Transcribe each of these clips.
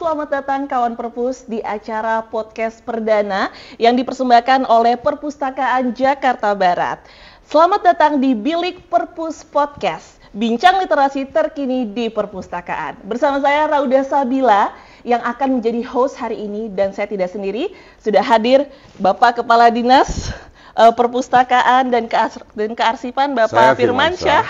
selamat datang kawan Perpus di acara podcast perdana yang dipersembahkan oleh Perpustakaan Jakarta Barat. Selamat datang di Bilik Perpus Podcast, bincang literasi terkini di perpustakaan. Bersama saya Rauda Sabila yang akan menjadi host hari ini, dan saya tidak sendiri, sudah hadir Bapak Kepala Dinas Perpustakaan dan Kearsipan Bapak Firmansyah.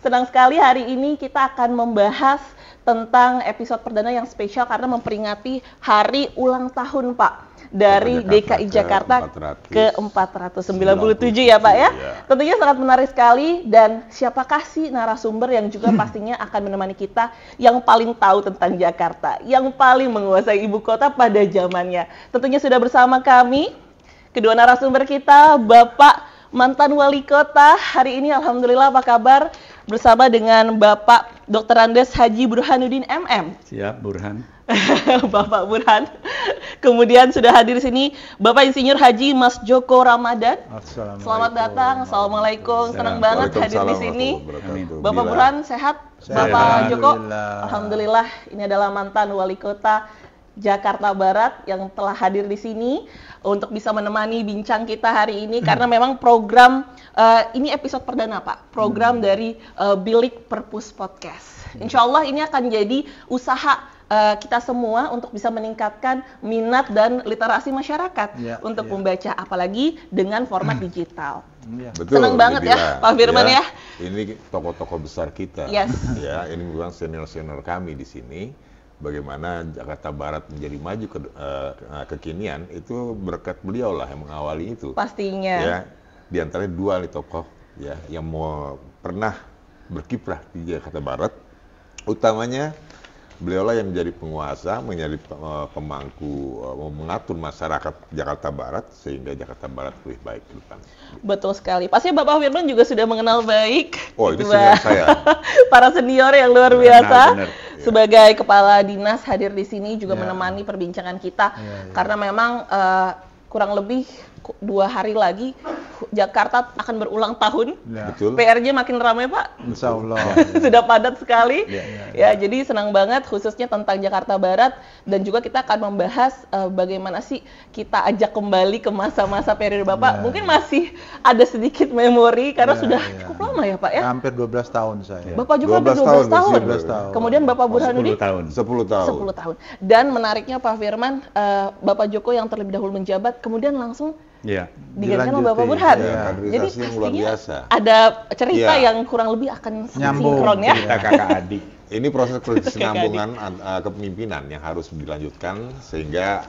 Senang sekali hari ini kita akan membahas tentang episode perdana yang spesial karena memperingati hari ulang tahun Pak dari DKI Jakarta ke-497 ya Pak ya. Tentunya sangat menarik sekali, dan siapakah sih narasumber yang juga pastinya akan menemani kita yang paling tahu tentang Jakarta, yang paling menguasai ibu kota pada zamannya. Tentunya sudah bersama kami kedua narasumber kita, Bapak mantan wali kota hari ini, alhamdulillah apa kabar? Bersama dengan Bapak Dr. Andes Haji Burhanuddin MM. Siap, Burhan. Bapak Burhan. Kemudian sudah hadir di sini Bapak Insinyur Haji Mas Joko Ramadan. Selamat datang. Assalamualaikum. Senang banget hadir di sini. Bapak Burhan sehat? Bapak Joko? Alhamdulillah. Ini adalah mantan wali kota Jakarta Barat yang telah hadir di sini untuk bisa menemani bincang kita hari ini, karena memang program ini episode perdana Pak, program dari Bilik Perpus Podcast. Insya Allah ini akan jadi usaha kita semua untuk bisa meningkatkan minat dan literasi masyarakat untuk membaca, apalagi dengan format digital. Betul, senang banget ya Pak Firman ya. Ini tokoh-tokoh besar kita. Yes. Ya, ini bukan senior-senior kami di sini. Bagaimana Jakarta Barat menjadi maju ke kekinian itu berkat beliau lah yang mengawali itu. Pastinya. Ya, di antara dua nih tokoh ya yang mau pernah berkiprah di Jakarta Barat. Utamanya beliau lah yang menjadi penguasa, menjadi pemangku, mengatur masyarakat Jakarta Barat sehingga Jakarta Barat lebih baik ke depan. Betul sekali. Pasti Bapak Firman juga sudah mengenal baik. Oh, itu senior saya. Para senior yang luar biasa. Benar. Sebagai kepala dinas hadir di sini juga menemani perbincangan kita, karena memang kurang lebih 2 hari lagi Jakarta akan berulang tahun. Betul. PR-nya makin ramai Pak. Insya Allah. Sudah padat sekali. Ya, jadi senang banget khususnya tentang Jakarta Barat, dan juga kita akan membahas bagaimana sih kita ajak kembali ke masa-masa periode Bapak. Mungkin masih ada sedikit memori karena sudah cukup lama ya Pak ya. Hampir 12 tahun saya. Bapak juga hampir 12 tahun. 12 tahun. Kemudian Bapak Burhanuddin 10 tahun. Dan menariknya Pak Firman, Bapak Joko yang terlebih dahulu menjabat kemudian langsung digantikan oleh Bapak Burhan. Jadi pastinya ada cerita yang kurang lebih akan sinkron ya. Kita kakak adik. Ini proses kesinambungan kepemimpinan yang harus dilanjutkan sehingga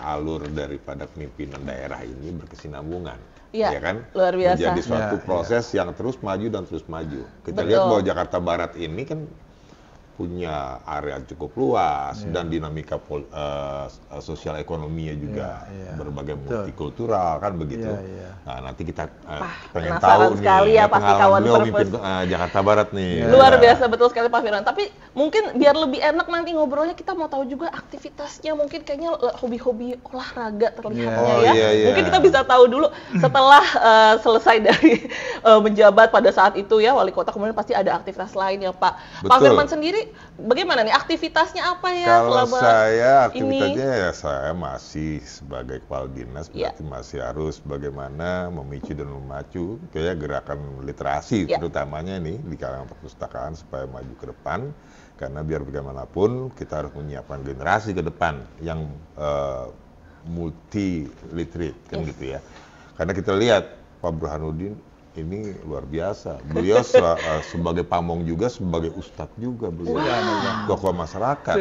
alur daripada pemimpinan daerah ini berkesinambungan. Ya kan? Luar biasa. Menjadi suatu proses yang terus maju dan terus maju. Kita lihat bahwa Jakarta Barat ini kan punya area cukup luas dan dinamika sosial ekonominya juga berbagai multikultural kan begitu. Nah, nanti kita pengen tahu nih ya pengalaman beliau mimpin Jakarta Barat nih. Luar biasa, betul sekali Pak Firman. Tapi mungkin biar lebih enak nanti ngobrolnya, kita mau tahu juga aktivitasnya, mungkin kayaknya hobi-hobi olahraga terlihatnya Mungkin kita bisa tahu dulu setelah selesai dari menjabat pada saat itu ya wali kota, kemudian pasti ada aktivitas lain ya Pak. Pak Firman sendiri bagaimana nih aktivitasnya apa ya? Kalau saya aktivitasnya ya saya masih sebagai kepala dinas, berarti masih harus bagaimana memicu dan memacu kayak gerakan literasi terutamanya nih di kalangan perpustakaan supaya maju ke depan, karena biar bagaimanapun kita harus menyiapkan generasi ke depan yang multi literate kan gitu ya. Karena kita lihat Pak Burhanuddin ini luar biasa. Beliau sebagai pamong juga, sebagai ustadz juga beliau. Tokoh masyarakat.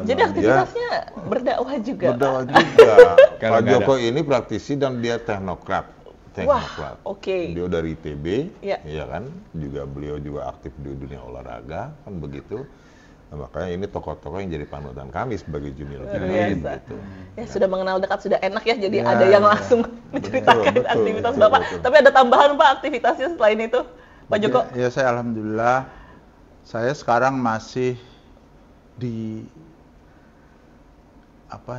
Jadi aktivitasnya berdakwah juga. Berdakwah juga. Pak Joko ini praktisi dan dia teknokrat. Beliau dari ITB, ya kan. Beliau juga aktif di dunia olahraga, kan begitu. Nah, makanya ini tokoh-tokoh yang jadi panutan kami sebagai junior gitu. Ya sudah mengenal dekat, sudah enak ya, jadi ada yang langsung menceritakan aktivitas Bapak. Tapi ada tambahan Pak aktivitasnya selain itu, Pak Joko? Ya, saya alhamdulillah, saya sekarang masih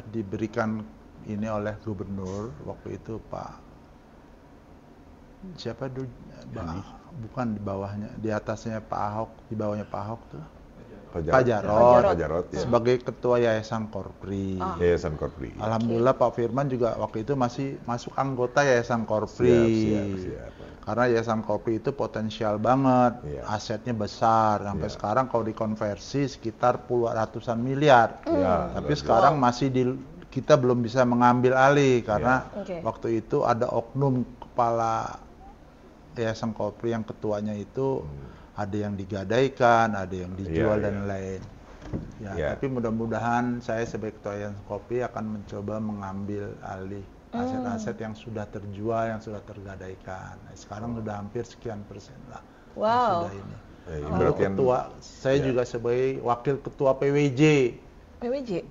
diberikan ini oleh gubernur waktu itu Pak siapa dulu, bukan di bawahnya, di atasnya Pak Ahok, di bawahnya Pak Ahok tuh. Pak Jarod ya. sebagai ketua Yayasan Korpri. Yayasan Korpri. Alhamdulillah Pak Firman juga waktu itu masih masuk anggota Yayasan Korpri. Siap. Karena Yayasan Korpri itu potensial banget, asetnya besar. Sampai sekarang kalau dikonversi sekitar puluhan ratusan miliar. Tapi sekarang masih kita belum bisa mengambil alih karena waktu itu ada oknum kepala Yayasan Korpri yang ketuanya itu ada yang digadaikan, ada yang dijual dan lain. Tapi mudah-mudahan saya sebagai ketua Yayasan Korpri akan mencoba mengambil alih aset-aset yang sudah terjual, yang sudah tergadaikan. Sekarang sudah hampir sekian persen lah. Sudah ini. Ketua, saya juga sebagai wakil ketua PWJ.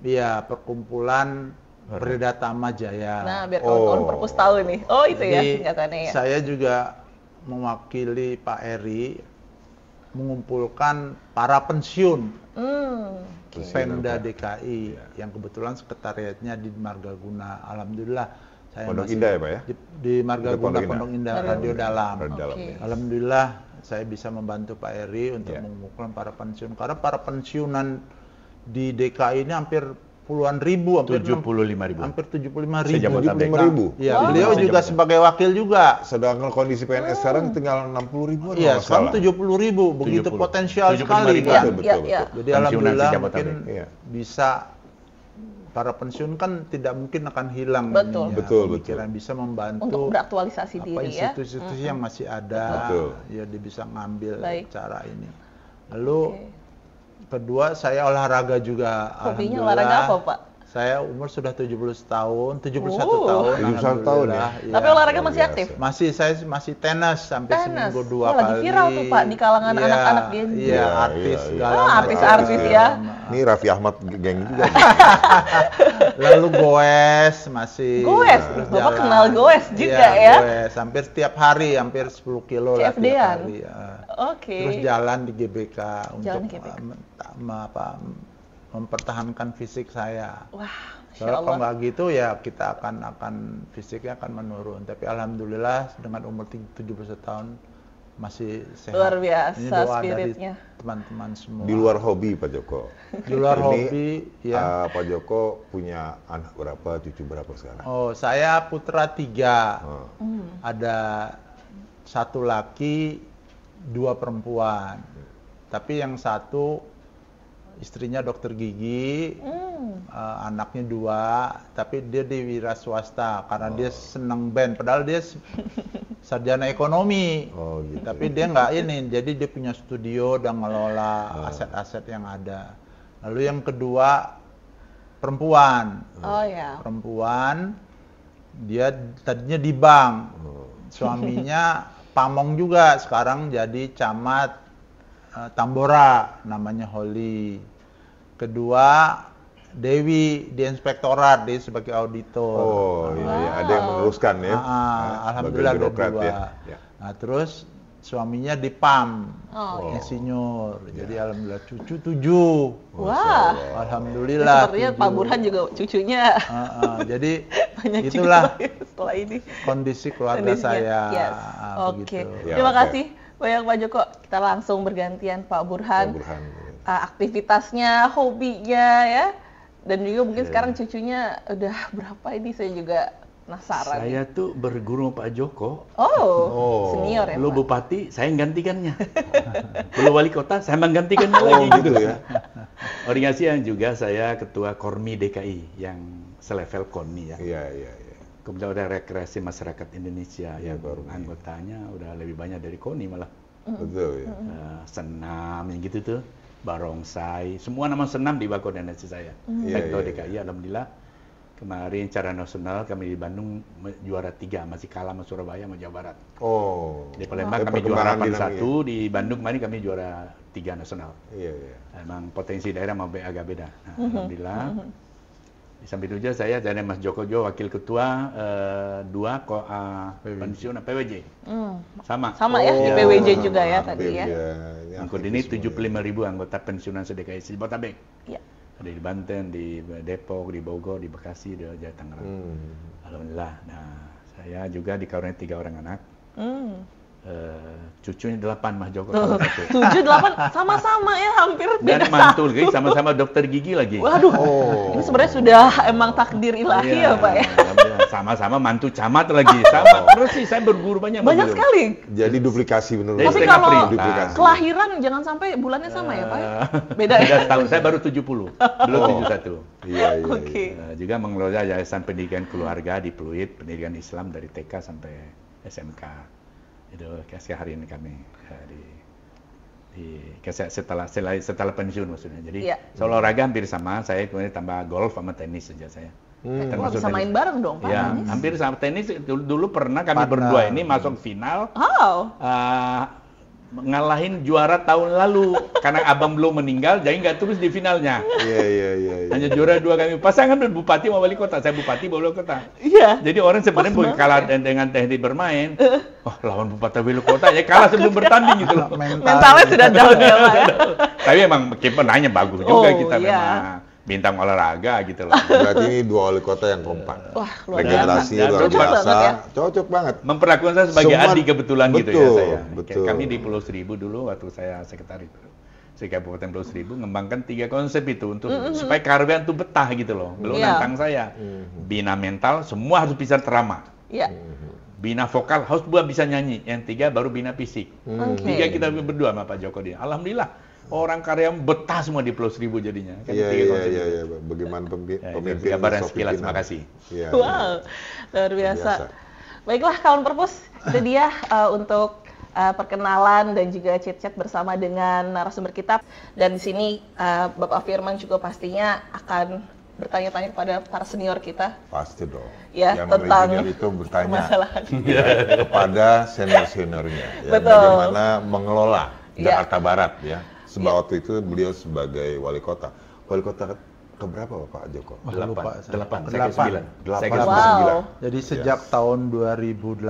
Iya, Perkumpulan Predatama Jaya. Nah, biar kawan-kawan perpus tahu nih. Oh, itu ya singkatannya ya. Saya juga mewakili Pak Eri mengumpulkan para pensiun Pemda DKI yang kebetulan sekretariatnya di Margaguna. Alhamdulillah saya Pondok Indah ya Pak ya? Di Margaguna Pondok Indah Radio Dalam. Alhamdulillah saya bisa membantu Pak Eri untuk mengumpulkan para pensiun karena para pensiunan di DKI ini hampir puluhan ribu, hampir 75.000. Hampir 75.000. 75.000. Iya, beliau juga sebagai wakil juga. Sedangkan kondisi PNS sekarang tinggal 60.000. Iya, sekarang 70.000, begitu potensial sekali. Betul. Jadi alhamdulillah mungkin bisa para pensiun kan tidak mungkin akan hilang. Betul. Pemikiran bisa membantu untuk beraktualisasi diri ya. Institusi-institusi yang masih ada, ya dia bisa ngambil cara ini. Lalu kedua, saya olahraga juga. Hobinya olahraga apa, Pak? Saya umur sudah 71 tahun. 71 tahun ya? Tapi olahraga masih aktif? Saya masih tenis sampai seminggu 2 kali. Lagi viral tuh Pak di kalangan anak-anak Gen Z. Iya, artis segala artis-artis ya. Ini Raffi Ahmad geng juga. Lalu goes masih. Goes, Bapak kenal goes juga ya? Goes, hampir setiap hari, hampir 10 kilo lah tiap hari. Terus jalan di GBK untuk mempertahankan fisik saya. Wah, kalau nggak gitu ya kita akan fisiknya akan menurun. Tapi alhamdulillah dengan umur 71 tahun masih sehat. Luar biasa ini doa spiritnya. Dari teman-teman semua. Di luar hobi Pak Joko. Di luar hobi ya. Pak Joko punya anak berapa, cucu berapa sekarang? Oh, saya putra 3. Ada 1 laki, 2 perempuan. Tapi yang 1 istrinya dokter gigi, anaknya 2, tapi dia di wira swasta karena dia senang band, padahal dia sarjana ekonomi. Gitu. Tapi dia nggak ini, jadi dia punya studio dan ngelola aset-aset yang ada. Lalu yang kedua perempuan. Perempuan, dia tadinya di bank, suaminya pamong juga, sekarang jadi camat Tambora, namanya Holly. Kedua Dewi di inspektorat, dia sebagai auditor. Ada yang meneruskan ya. Alhamdulillah ada 2. Nah, terus suaminya di PAM, insinyur. Jadi alhamdulillah cucu 7. Wah. Alhamdulillah. Sepertinya Pak Burhan juga cucunya. Jadi banyak itulah setelah ini kondisi keluarga saya. Oke. Terima kasih banyak Pak Joko. Kita langsung bergantian Pak Burhan. Aktivitasnya, hobinya ya. Dan juga mungkin sekarang cucunya udah berapa ini, saya juga penasaran. Saya tuh berguru Pak Joko. Senior ya Belum Pak? bupati, saya gantikannya. Belum wali kota, saya menggantikannya lagi gitu ya. Organisasi yang juga saya ketua Kormi DKI yang selevel KONI ya. Iya. Kemudian ada rekreasi masyarakat Indonesia yang anggotanya udah lebih banyak dari KONI malah. Betul ya. Senam yang gitu tuh, barongsai, semua nama senam di bawah koordinasi saya. Ketua DKI, alhamdulillah. Kemarin secara nasional kami di Bandung juara 3, masih kalah sama Surabaya sama Jawa Barat. Di Palembang kami juara 81, di Bandung kemarin kami juara 3 nasional. Emang potensi daerah agak beda. Nah, alhamdulillah. Di samping itu saya dan Mas Joko juga wakil ketua 2 pensiun PWJ. Sama ya, di PWJ juga ya tadi ya. Angkut ini 75.000 anggota pensiunan DKI Jabodetabek. Ada di Banten, di Depok, di Bogor, di Bekasi, di Jawa Tangerang. Alhamdulillah. Nah, saya juga dikaruniai 3 orang anak. Cucunya 8 Mas Joko. 7, 8 sama-sama ya, hampir beda. Dan mantul guys, sama-sama dokter gigi lagi. Waduh, ini sebenarnya sudah emang takdir ilahi ya Pak ya. Sama-sama mantu camat lagi, sama terus sih saya berguru banyak. Banyak sekali. Jadi duplikasi benar. Tapi kalau kelahiran jangan sampai bulannya sama ya Pak. Beda ya. Tahun saya baru 70, belum 71. Iya. Oke. Juga mengelola Yayasan Pendidikan Keluarga di Pluit, pendidikan Islam dari TK sampai SMK. Itu kasih hari ini kami setelah pensiun maksudnya. Jadi olahraga hampir sama, saya kemudian tambah golf sama tenis saja saya. Termasuk bisa main bareng dong Pak. Ya, tenis. hampir sama tenis. Dulu pernah kami berdua ini masuk final. Ngalahin juara tahun lalu karena abang belum meninggal, jadi nggak terus di finalnya. Iya. Hanya juara 2 kami. Pasangan bupati sama wali kota. Saya bupati, wali kota. Iya. Jadi orang sebenarnya bukan kalah dengan teknik bermain. Lawan bupati wali kota ya kalah sebelum bertanding gitu loh. Mentalnya sudah down ya Pak ya. Tapi emang kipernya bagus juga kita memang. Bintang olahraga gitu loh. Berarti ini 2 wali kota yang kompak. Wah, luar regenerasinya luar biasa. Cocok banget. Memperlakukan saya sebagai adik kebetulan gitu ya saya. Betul. Kami di Pulau Seribu dulu waktu saya sekretaris Kabupaten Pulau Seribu ngembangkan 3 konsep itu untuk supaya karyawan tuh betah gitu loh. Belum nantang saya. Bina mental semua harus bisa terama. Iya. Bina vokal harus bisa nyanyi. Yang 3 baru bina fisik. 3 kita berdua sama Pak Joko dia. Alhamdulillah. Orang karyawan betah semua di Pulau Seribu jadinya. Iya. Bagaimana pemimpin gambaran sekilas, terima kasih. Wow, luar biasa. Baiklah kawan Perpus, itu dia untuk perkenalan dan juga chat-chat bersama dengan narasumber kita. Dan di sini Bapak Firman juga pastinya akan bertanya-tanya kepada para senior kita. Pasti dong. Ya, yang tentang itu bertanya kepada senior-seniornya. Bagaimana mengelola Jakarta Barat ya. Sebab waktu itu beliau sebagai wali kota. Wali kota keberapa Pak Joko? 8. Wow. Jadi sejak tahun 2008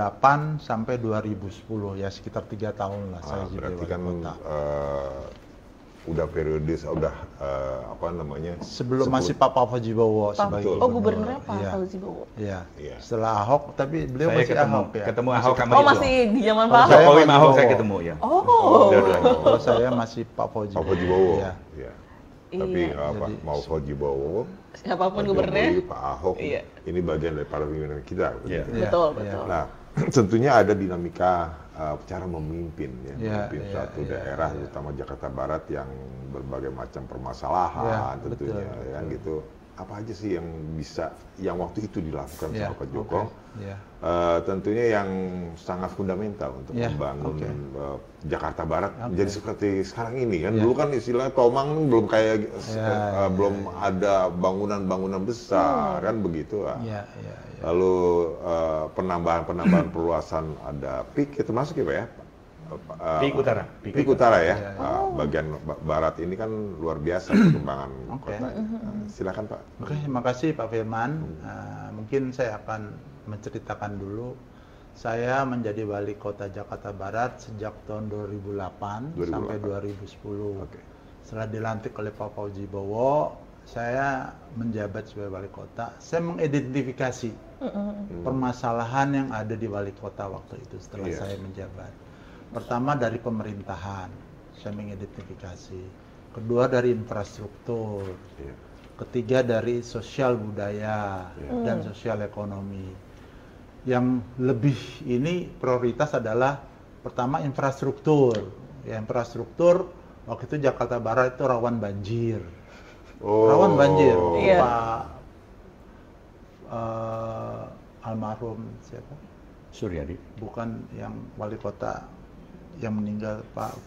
sampai 2010 ya sekitar 3 tahun lah saya jadi berarti wali kan kota. Udah periode apa namanya? Sebelum masih Pak Fauzi Bowo sebagai gubernurnya Pak Fauzi Bowo. Iya. Setelah Ahok, tapi beliau masih Ahok ya. Ketemu Ahok sama masih di zaman Pak Ahok. Jokowi sama Ahok saya ketemu ya. Kalau saya masih Pak Fauzi Bowo. Iya. Tapi apa mau Fauzi Bowo, siapapun gubernurnya, Pak Ahok, ini bagian dari para pimpinan kita. Betul. Nah, tentunya ada dinamika cara memimpin suatu daerah, terutama Jakarta Barat yang berbagai macam permasalahan tentunya, kan gitu. Apa aja sih yang waktu itu dilakukan sama Pak Joko? Tentunya yang sangat fundamental untuk membangun Jakarta Barat menjadi seperti sekarang ini kan. Dulu kan istilahnya Tomang belum kayak belum ada bangunan-bangunan besar kan begitu. Lalu penambahan perluasan ada PIK itu termasuk ya Pak ya? PIK Utara ya. Bagian barat ini kan luar biasa perkembangan kota. Silakan Pak. Oke, terima kasih Pak Firman. Mungkin saya akan menceritakan dulu. Saya menjadi wali kota Jakarta Barat sejak tahun 2008 sampai 2010. Setelah dilantik oleh Pak Fauzi Bowo, saya menjabat sebagai wali kota. Saya mengidentifikasi permasalahan yang ada di wali kota waktu itu setelah saya menjabat. Pertama dari pemerintahan, saya mengidentifikasi. Kedua dari infrastruktur. Ketiga dari sosial budaya dan sosial ekonomi. Yang lebih ini prioritas adalah pertama infrastruktur. Ya, infrastruktur waktu itu Jakarta Barat itu rawan banjir. Rawan banjir. Pak almarhum siapa? Suryadi. Bukan yang wali kota yang meninggal, Pak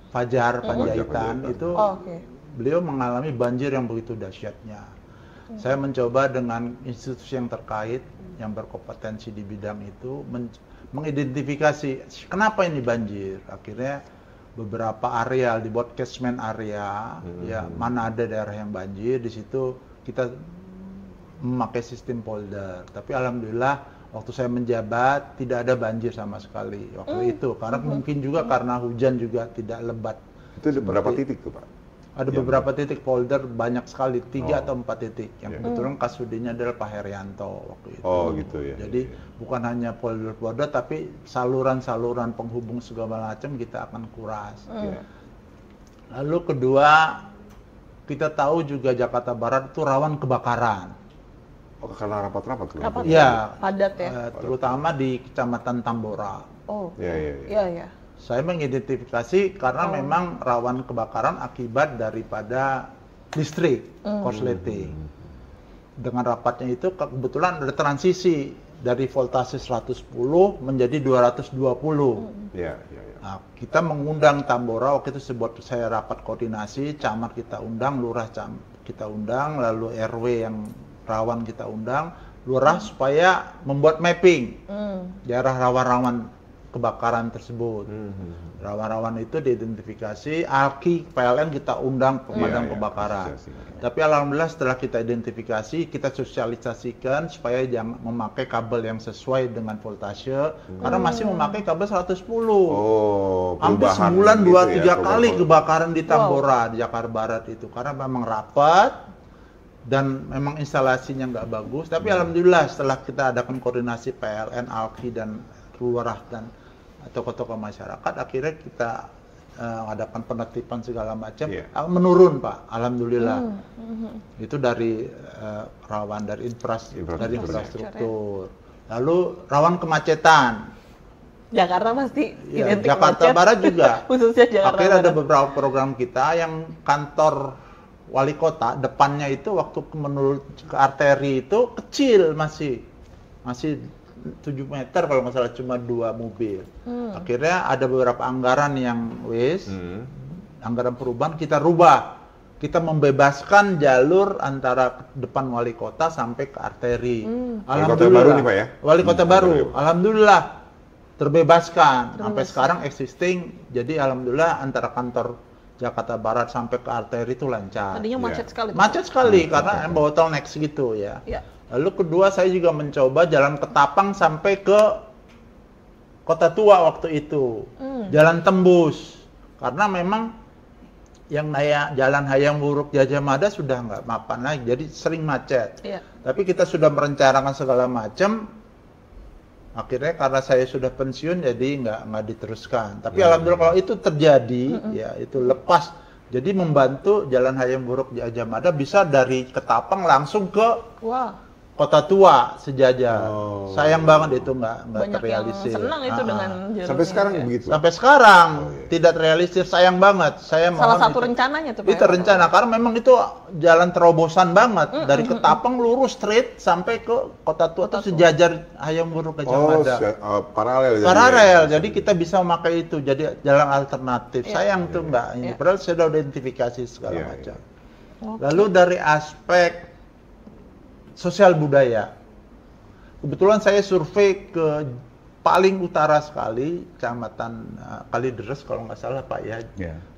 Fajar Panjaitan itu beliau mengalami banjir yang begitu dahsyatnya. Saya mencoba dengan institusi yang terkait yang berkompetensi di bidang itu mengidentifikasi kenapa ini banjir. Akhirnya beberapa area dibuat catchment area, ya mana ada daerah yang banjir, di situ kita memakai sistem polder. Tapi alhamdulillah waktu saya menjabat tidak ada banjir sama sekali waktu itu, karena mungkin juga karena hujan juga tidak lebat. Itu berapa titik tuh Pak? Ada beberapa titik polder, banyak sekali, 3 atau 4 titik. Yang kebetulan Kasudinya adalah Pak Herianto waktu itu. Oh gitu ya. Jadi bukan hanya polder-polder, tapi saluran-saluran penghubung segala macam kita akan kuras. Lalu kedua, kita tahu juga Jakarta Barat itu rawan kebakaran. Oh, karena rapat-rapat. Iya, padat ya. Terutama di Kecamatan Tambora. Oh, iya. Saya mengidentifikasi karena memang rawan kebakaran akibat daripada listrik, korsleting. Dengan rapatnya itu kebetulan ada transisi dari voltase 110 menjadi 220. Iya. Nah, kita mengundang Tambora, waktu itu saya rapat koordinasi, camat kita undang, lurah kita undang, lalu RW yang rawan kita undang, lurah supaya membuat mapping daerah rawan-rawan kebakaran tersebut. Rawan-rawan itu diidentifikasi, ALKI, PLN kita undang pemadam kebakaran. Tapi alhamdulillah setelah kita identifikasi, kita sosialisasikan supaya jangan memakai kabel yang sesuai dengan voltase, karena masih memakai kabel 110. Hampir sebulan 2-3 kali kebakaran di Tambora, di Jakarta Barat itu, karena memang rapat dan memang instalasinya nggak bagus. Tapi alhamdulillah setelah kita adakan koordinasi PLN, ALKI dan lurah dan tokoh-tokoh masyarakat, akhirnya kita adakan penertiban segala macam, menurun Pak, alhamdulillah. Itu dari rawan dari infrastruktur. Lalu rawan kemacetan. Jakarta pasti identik Jakarta macet. Barat juga. Khususnya Jakarta akhirnya Barat. ada beberapa program kita yang kantor wali kota depannya itu waktu menurut ke arteri itu kecil, masih 7 meter kalau nggak salah, cuma 2 mobil. Akhirnya ada beberapa anggaran yang anggaran perubahan kita rubah. Kita membebaskan jalur antara depan wali kota sampai ke arteri. Wali kota baru nih Pak ya? Wali kota baru, alhamdulillah terbebaskan. Sampai sekarang existing, jadi alhamdulillah antara kantor Jakarta Barat sampai ke arteri itu lancar. Tadinya macet sekali. Macet sekali karena bottleneck gitu ya. Lalu kedua saya juga mencoba jalan Ketapang sampai ke Kota Tua waktu itu. Jalan tembus. Karena memang yang jalan Hayam Wuruk Gajah Mada sudah nggak mapan lagi, jadi sering macet. Tapi kita sudah merencanakan segala macam. Akhirnya karena saya sudah pensiun jadi nggak diteruskan. Tapi alhamdulillah kalau itu terjadi, ya itu lepas. Jadi membantu jalan Hayam Wuruk Gajah Mada bisa dari Ketapang langsung ke Kota Tua sejajar. Sayang banget itu nggak terrealisir. Senang itu dengan jalurnya. Sampai sekarang begitu. Sampai sekarang tidak terrealisir, sayang banget. Saya salah satu rencananya tuh Pak. Itu rencana karena memang itu jalan terobosan banget dari Ketapang lurus straight sampai ke Kota Tua itu sejajar Hayam Wuruk Gajah Mada. Paralel. Jadi kita bisa memakai itu jadi jalan alternatif. Sayang tuh nggak ini. Padahal saya sudah identifikasi segala macam. Lalu dari aspek sosial budaya. Kebetulan saya survei ke paling utara sekali, Kecamatan Kalideres kalau nggak salah Pak ya.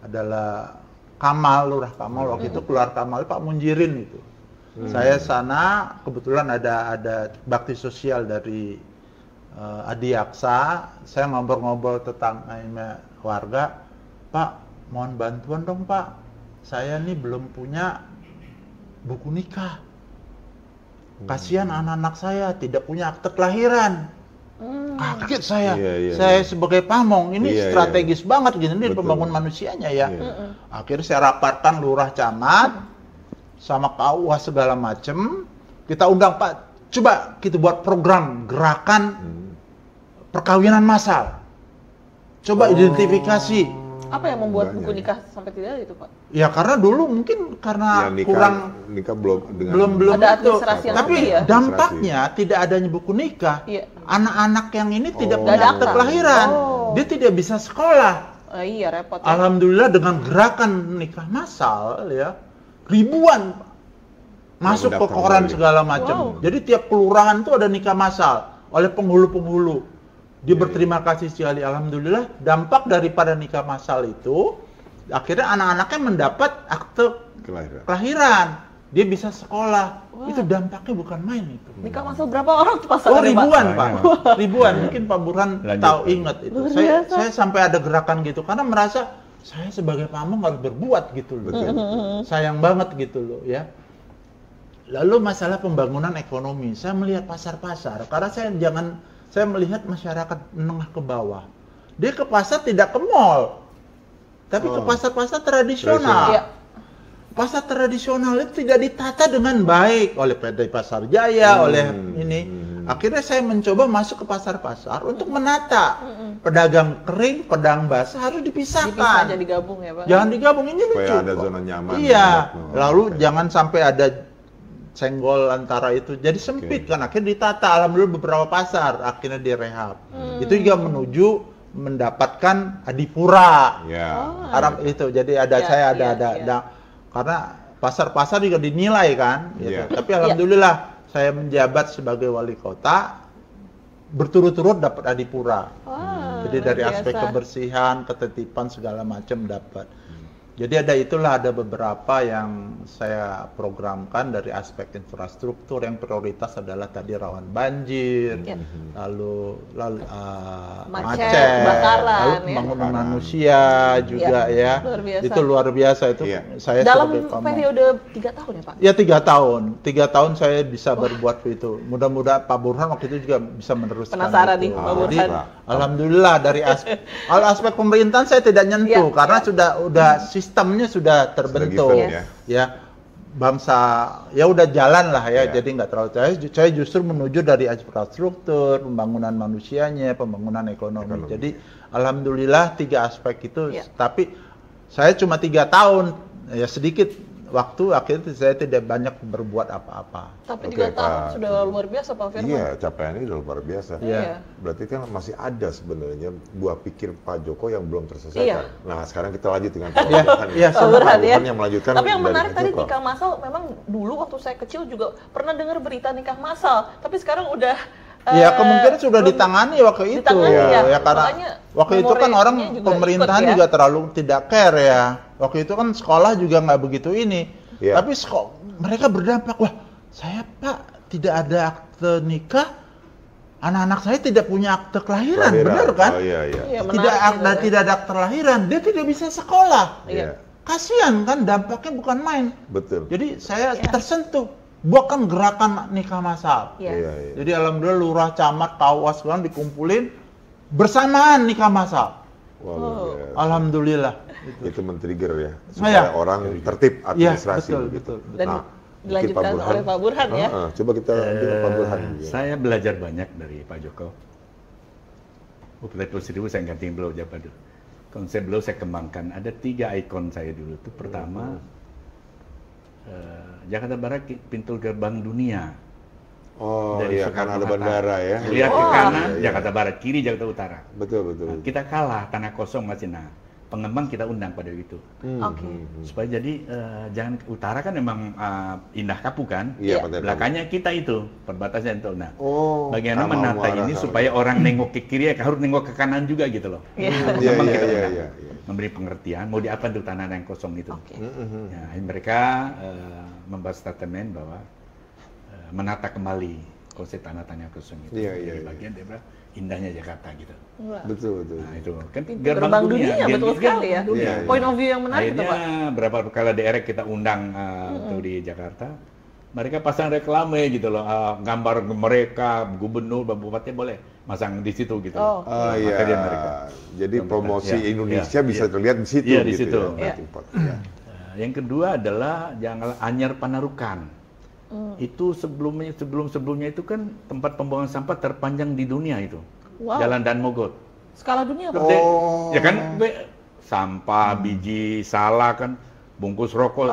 Adalah Kamal, Lurah Kamal, waktu itu keluar Kamal Pak Munjirin itu. Saya sana kebetulan ada bakti sosial dari Adiaksa, saya ngobrol-ngobrol tentang warga, Pak mohon bantuan dong Pak, saya nih belum punya buku nikah. Kasihan anak-anak saya tidak punya akte kelahiran. Kaget saya. Saya sebagai pamong ini strategis banget gini, ini pembangun manusianya ya. Akhirnya saya rapatkan lurah camat sama KUH segala macem. Kita undang Pak, coba kita buat program gerakan perkawinan massal. Coba identifikasi. Apa yang membuat buku nikah sampai tidak ada itu Pak? Ya karena dulu mungkin karena nikah belum ada itu. administrasi yang Tapi lebih ya? dampaknya tidak adanya buku nikah. Anak-anak yang ini tidak punya akte kelahiran. Dia tidak bisa sekolah. Iya repot. Ya. Alhamdulillah dengan gerakan nikah massal ya ribuan masuk ke koran segala macam. Jadi tiap kelurahan itu ada nikah massal oleh penghulu-penghulu. Dia berterima kasih sekali, alhamdulillah dampak daripada nikah massal itu akhirnya anak-anaknya mendapat akte kelahiran, dia bisa sekolah. Itu dampaknya bukan main itu. Nikah massal berapa orang tuh pasangan? Ribuan Pak, ribuan. Mungkin Pak Burhan tahu ingat itu. Saya sampai ada gerakan gitu karena merasa saya sebagai pamong harus berbuat gitu loh. Sayang banget gitu loh ya. Lalu masalah pembangunan ekonomi, saya melihat pasar-pasar, karena saya melihat masyarakat menengah ke bawah. Dia ke pasar tidak ke mall, tapi ke pasar-pasar tradisional. Pasar tradisional itu tidak ditata dengan baik oleh PT Pasar Jaya, oleh ini. Akhirnya saya mencoba masuk ke pasar-pasar untuk menata. Pedagang kering, pedagang basah harus dipisahkan. Jangan digabung ya Pak. Jangan digabung, ini lucu. Supaya ada zona nyaman. Iya, lalu jangan sampai ada senggol antara itu. Jadi sempit kan, akhirnya ditata. Alhamdulillah beberapa pasar akhirnya direhab. Itu juga menuju mendapatkan adipura. Arab itu. Jadi ada karena pasar-pasar juga dinilai kan gitu. Tapi alhamdulillah saya menjabat sebagai wali kota berturut-turut dapat adipura. Jadi dari aspek kebersihan, ketertiban segala macam dapat. Jadi ada beberapa yang saya programkan dari aspek infrastruktur. Yang prioritas adalah tadi rawan banjir, lalu macet, lalu pembangunan manusia juga ya. Itu luar biasa itu. Saya dalam periode 3 tahun ya Pak? Ya 3 tahun. 3 tahun saya bisa berbuat itu. Mudah-mudahan Pak Burhan waktu itu juga bisa meneruskan. Penasaran nih Pak Burhan. Alhamdulillah dari aspek pemerintahan saya tidak nyentuh karena sudah sistemnya sudah terbentuk ya. Bangsa ya udah jalan lah ya, jadi nggak terlalu saya justru menuju dari infrastruktur, pembangunan manusianya, pembangunan ekonomi. Jadi alhamdulillah 3 aspek itu, tapi saya cuma 3 tahun ya, sedikit waktu, akhirnya saya tidak banyak berbuat apa-apa. Tapi 3 tahun sudah luar biasa Pak Firman. Iya, capaiannya sudah luar biasa. Berarti kan masih ada sebenarnya buah pikir Pak Joko yang belum terselesaikan. Nah, sekarang kita lanjut dengan Pak Burhan. Pak Burhan yang melanjutkan. Tapi yang menarik tadi nikah massal, memang dulu waktu saya kecil juga pernah dengar berita nikah massal. Tapi sekarang udah kemungkinan sudah ditangani waktu itu. Ya karena waktu itu kan orang pemerintahan juga terlalu tidak care ya. Waktu itu kan sekolah juga nggak begitu ini. Tapi mereka berdampak, wah saya Pak tidak ada akte nikah, anak-anak saya tidak punya akte kelahiran. Benar kan? Tidak ada akte kelahiran, dia tidak bisa sekolah. Kasihan kan, dampaknya bukan main. Betul. Jadi saya tersentuh. Bukan gerakan nikah massal. Jadi alhamdulillah lurah, camat, kawas kan dikumpulin bersamaan nikah massal. Alhamdulillah. Itu men-trigger ya supaya orang tertib administrasi betul. Dan dilanjutkan oleh Pak Burhan ya. Coba kita dengar Pak Burhan. Saya belajar banyak dari Pak Joko. Presiden saya ganti beliau jabat dulu. Konsep beliau saya kembangkan. Ada 3 ikon saya dulu. Itu pertama Jakarta Barat pintu gerbang dunia. Dari karena ada bandara ya. Lihat ke kanan Jakarta Barat, kiri Jakarta Utara. Betul. Nah, kita kalah, tanah kosong masih. Pengembang kita undang pada itu. Supaya jadi jangan utara kan memang Indah Kapuk kan. Belakangnya kita itu perbatasan itu. Nah, bagaimana menata ini supaya orang nengok ke kiri harus nengok ke kanan juga gitu loh. Memang kita memberi pengertian mau diapa untuk tanah yang kosong itu. Mereka membuat statement bahwa menata kembali konsep tanah-tanah kosong itu. Jadi bagian dia bilang indahnya Jakarta gitu. Betul. Nah itu kan gerbang dunia betul sekali ya. Point of view yang menarik itu Pak. Berapa kali daerah kita undang untuk di Jakarta, mereka pasang reklame gitu loh, gambar mereka, gubernur, bupati boleh masang di situ gitu. Jadi promosi Indonesia bisa terlihat di situ. Di situ. Yang kedua adalah jangan Anyar Panarukan. Itu sebelumnya itu kan tempat pembuangan sampah terpanjang di dunia itu. Jalan Dan Mogot. Skala dunia Pak. Ya kan sampah, biji, salah kan, bungkus rokok.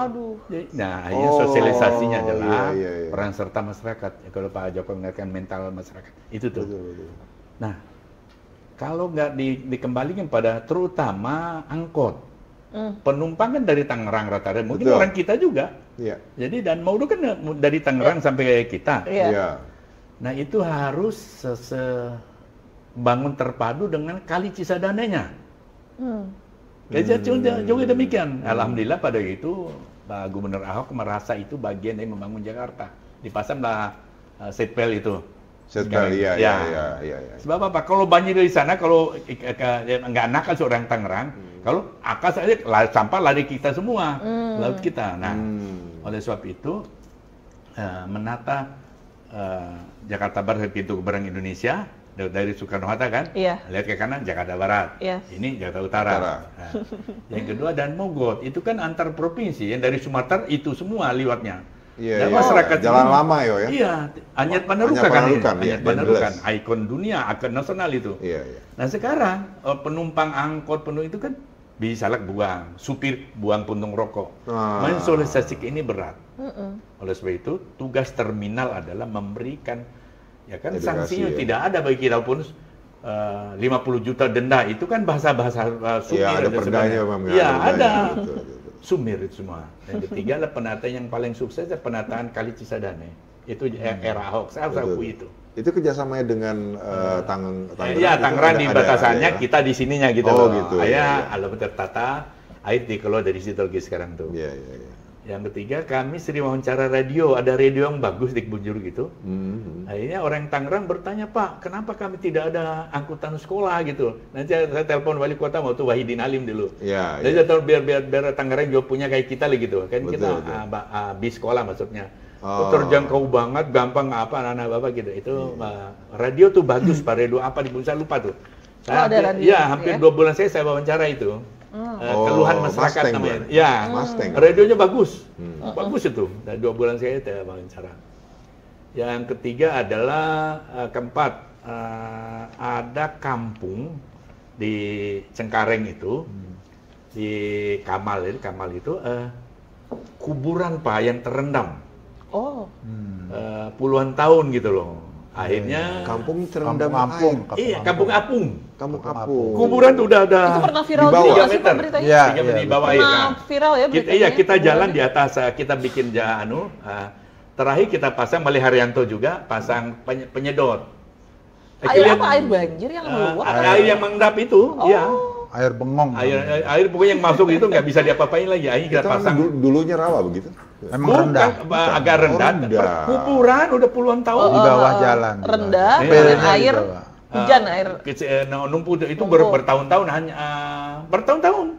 Nah, ini sosialisasinya adalah peran serta masyarakat. Kalau Pak Joko mengingatkan mental masyarakat. Itu tuh. Nah, kalau nggak dikembalikan pada terutama angkot. Penumpang kan dari Tangerang rata-rata, mungkin orang kita juga. Jadi Dan Mogot kan dari Tangerang sampai kita. Nah itu harus bangun terpadu dengan Kali Cisadananya. Juga demikian. Alhamdulillah pada itu Pak Gubernur Ahok merasa itu bagian dari membangun Jakarta. Dipasanglah seatbelt itu. Setelah ya. Sebab apa? Kalau banjir dari sana, kalau nggak nakal seorang Tangerang, kalau akas aja sampah lari kita semua, laut kita. Nah, oleh sebab itu menata Jakarta Barat pintu keberang Indonesia dari Soekarno-Hatta kan, lihat ke kanan Jakarta Barat, ini Jakarta Utara. Nah, yang kedua dan Mogot itu kan antar provinsi, yang dari Sumatera itu semua liwatnya. Dan masyarakat jalan lama ya. Iya, Anyar Panarukan kan ini. Anyar Panarukan, ikon dunia, ikon nasional itu. Nah sekarang penumpang angkot penuh itu kan bisa buang, supir buang puntung rokok. Mensosialisasi ini berat. Oleh sebab itu tugas terminal adalah memberikan edukasi, sanksinya tidak ada bagi kita pun 50 juta denda itu kan bahasa-bahasa supir ada perdanya. Iya ada. Sumir itu semua. Yang ketiga adalah penataan yang paling sukses adalah penataan Kali Cisadane. Itu era Ahok. Saya harus akui itu. Itu kerjasamanya dengan Tangerang. Iya, Tangerang di batasannya, kita di sininya gitu. Gitu. Alam tertata, air dikelola dari situ lagi sekarang tuh. Yang ketiga, kami sering wawancara radio. Ada radio yang bagus di Kebunjur gitu. Akhirnya orang Tangerang bertanya, Pak, kenapa kami tidak ada angkutan sekolah gitu? Nanti saya telepon wali kota waktu Wahidin Alim dulu. Jadi saya tahu biar Tangerang juga punya kayak kita lah gitu. Kan kita bis sekolah maksudnya. Terjangkau banget, gampang apa anak-anak bapak gitu. Itu radio tuh bagus, Pak. Radio apa di saya lupa tuh. Hampir 2 bulan saya wawancara itu. Keluhan masyarakat namanya. Radionya bagus. Bagus itu. Dan 2 bulan saya wawancara. Yang ketiga adalah keempat, ada kampung di Cengkareng itu, di Kamal itu kuburan Pak yang terendam. Puluhan tahun gitu loh. Akhirnya kampung terendam Iya, kampung apung. Kampung apung. Kuburan tuh udah ada. Itu pernah viral di bawah 3 meter beritanya. Iya, di bawah air. Viral ya beritanya. Kita jalan di atas, kita bikin terakhir kita pasang Mali Haryanto juga pasang penyedot. Air apa? Air banjir yang meluap? Air yang mengendap itu, iya. Air bengong. Air pokoknya yang masuk itu nggak bisa diapa-apain lagi. Akhirnya kita pasang. Dulunya rawa begitu. Memang rendah. Agak rendah. Kuburan udah puluhan tahun di bawah jalan. Rendah, dan air hujan numpuk itu bertahun-tahun hanya bertahun-tahun.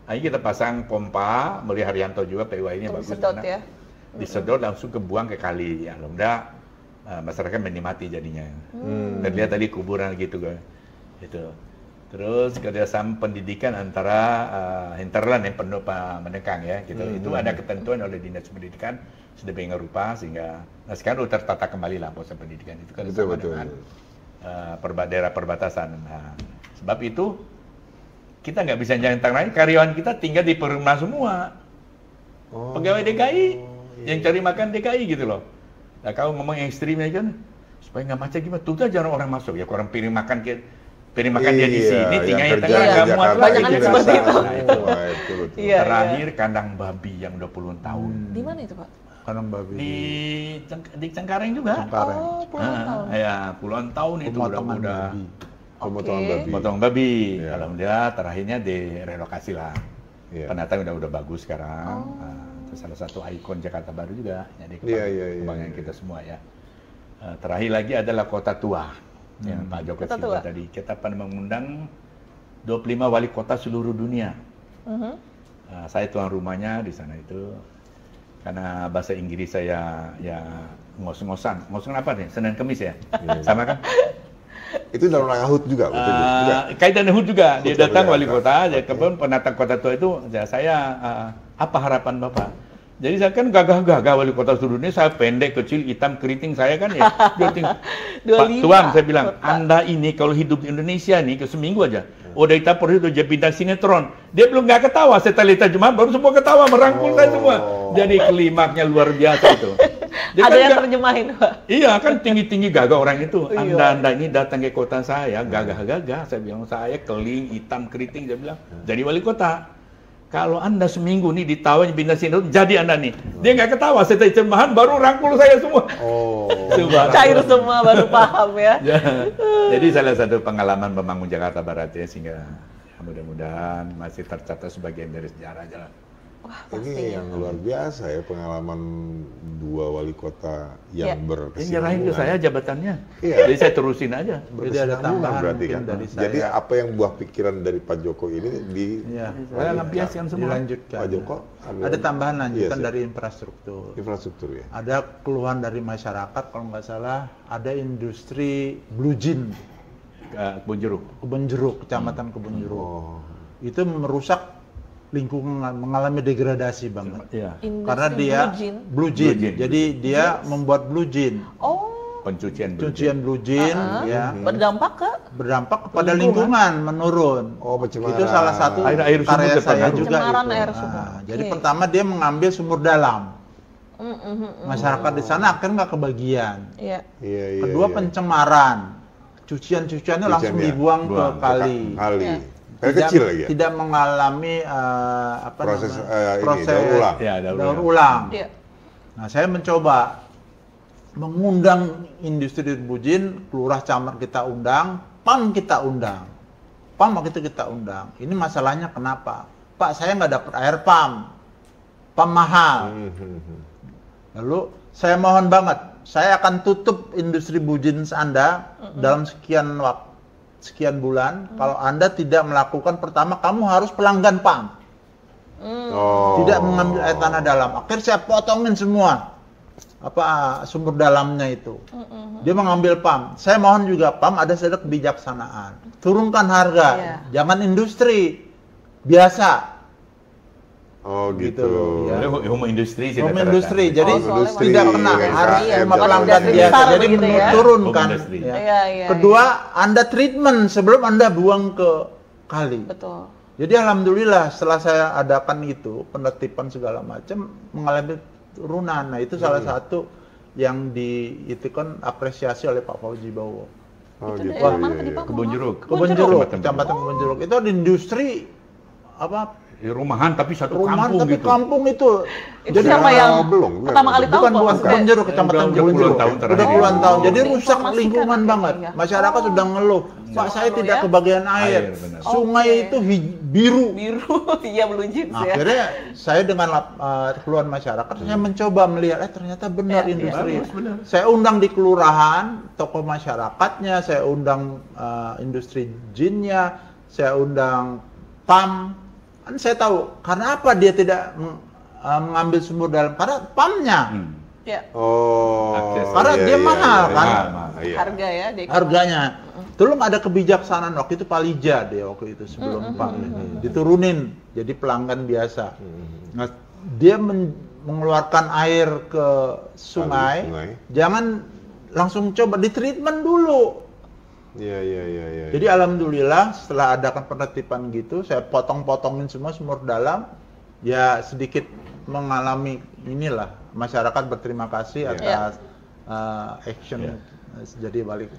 Akhirnya kita pasang pompa, Meli Haryanto juga PWI-nya bagus. Disedot ya. Disedot langsung kebuang ke kali. Ya, alhamdulillah masyarakat menikmati jadinya. Dan lihat tadi kuburan gitu kan. Itu. Terus kerjasama pendidikan antara hinterland yang penuh menekang ya gitu. Itu ada ketentuan oleh Dinas Pendidikan sedemikian rupa sehingga sekarang udah tertata kembali lah proses pendidikan itu kan sama dengan daerah perbatasan. Nah, sebab itu kita nggak bisa jalan Tangerang, karyawan kita tinggal di perumahan semua. Pegawai DKI yang cari makan DKI gitu loh. Nah kalau ngomong ekstrimnya kan supaya nggak macet gimana? Tuh jarang orang masuk ya, orang piring makan dia di sini, tinggal di tengah nggak muat lagi. Seperti itu. Terakhir kandang babi yang 20 tahun. Di mana itu Pak? Kandang babi. Di Cengkareng juga. Puluhan tahun. Ya, puluhan tahun itu udah. Pemotongan babi. Alhamdulillah terakhirnya direlokasi lah. Penataan udah bagus sekarang. Terus salah satu ikon Jakarta Baru juga. Jadi kebanggaan kita semua ya. Terakhir lagi adalah Kota Tua. Yang Pak Joko Silva tadi, kita pernah mengundang 25 wali kota seluruh dunia. Saya tuan rumahnya di sana itu, karena bahasa Inggris saya ya ngos-ngosan apa nih, Senin Kemis ya, sama kan? Itu dalam rangka HUT juga? Kaitan HUT juga, dia datang wali kota, kemudian penata kota tua itu, saya apa harapan Bapak? Jadi saya kan gagah-gagah wali kota seluruh dunia, saya pendek, kecil, hitam, keriting, saya kan ya. Pak Tuan, saya bilang, Anda ini kalau hidup di Indonesia nih, ke seminggu aja, udah kita perlu itu jadi bintang sinetron. Dia belum nggak ketawa, setelah terjemahan baru semua ketawa, merangkul saya semua. Jadi klimaknya luar biasa itu. Ada yang terjemahin Pak? Iya, kan tinggi-tinggi gagah orang itu. Anda ini datang ke kota saya, gagah-gagah, saya bilang, saya keling, hitam, keriting, saya bilang, jadi wali kota. Kalau Anda seminggu nih ditawanya bintang sinetron, jadi Anda nih. Dia nggak ketawa, setelah terjemahan baru rangkul saya semua. Cair semua baru paham ya. Jadi salah satu pengalaman membangun Jakarta Barat ya, sehingga mudah-mudahan masih tercatat sebagian dari sejarah aja lah. Wah, ini yang luar biasa ya, pengalaman 2 wali kota yang berkesinambungan. Nyerahin ke saya jabatannya. Iya. Jadi saya terusin aja. Jadi ada tambahan berarti kan. dari saya. Jadi apa yang buah pikiran dari Pak Joko ini Saya ngambiaskan semua. Dilanjutkan. Pak Joko ada tambahan lanjutan Iya, dari infrastruktur. Infrastruktur ya. Ada keluhan dari masyarakat kalau nggak salah ada industri blue jean Kebun Jeruk. Kebun Jeruk, Kecamatan Kebun Jeruk. Oh. Itu merusak lingkungan, mengalami degradasi banget. Iya. Karena dia blue jean. Jadi dia membuat blue jean. Oh. Pencucian blue jean ya. Berdampak kepada lingkungan menurun. Oh, pencemaran. Itu salah satu air karya saya juga pencemaran itu. air sumur. Jadi pertama dia mengambil sumur dalam. Masyarakat di sana akhirnya nggak kebagian. Iya. Kedua pencemaran. Cucian-cuciannya langsung dibuang ke kali. Kecil lagi ya? Tidak mengalami proses daur ulang. Iya. Nah, saya mencoba mengundang industri bujin, lurah camat kita undang, PAM kita undang. PAM waktu itu kita undang. Ini masalahnya kenapa? Pak, saya nggak dapat air PAM. PAM mahal. Lalu saya mohon banget, saya akan tutup industri bujin Anda dalam sekian bulan. Kalau Anda tidak melakukan, pertama kamu harus pelanggan PAM. Tidak mengambil air tanah dalam. Akhirnya saya potongin semua sumber dalamnya itu. Dia mengambil PAM. Saya mohon juga PAM ada sedikit kebijaksanaan. Turunkan harga. Jangan industri biasa. Oh gitu. Ya. Home industri sih. Home industri. Jadi industri, tidak kena harus KM, pelanggan biasa. Jadi menurunkan. Ya. Kedua, Anda treatment sebelum Anda buang ke kali. Betul. Jadi alhamdulillah setelah saya adakan itu, penertiban segala macam mengalami turunan. Nah, itu salah satu yang itu kan apresiasi oleh Pak Fauzi Bowo. Oh itu gitu. mana tadi Pak? Kebun Jeruk. Kebun Jeruk, Kecamatan Kebun Jeruk. Itu ada industri rumahan tapi satu rumahan kampung tapi gitu. kampung itu. Jadi siapa yang pertama kali tahu? Bukan Kebun Jeruk, Kecamatan Kebun Jeruk. Udah puluhan tahun. Jadi rusak lingkungan banget. Masyarakat sudah ngeluh. Pak, saya tidak kebagian air. Sungai itu biru. Iya, blue jeans ya. Akhirnya saya dengan keluhan masyarakat, saya mencoba melihat, ternyata benar industri. Saya undang di kelurahan, tokoh masyarakatnya, saya undang industri jinnya, saya undang PAM. Kan saya tahu, karena apa dia tidak mengambil sumber dalam? Karena PAM-nya. Karena dia mahal kan? Harga ya. Harganya. Tolong ada kebijaksanaan waktu itu Palija deh waktu itu sebelum PAM ini diturunin jadi pelanggan biasa. Nah, dia mengeluarkan air ke sungai, jangan langsung coba di treatment dulu. Iya. Jadi alhamdulillah setelah adakan penertiban gitu, saya potong-potongin semua sumur dalam, ya sedikit mengalami inilah masyarakat berterima kasih atas action dari wali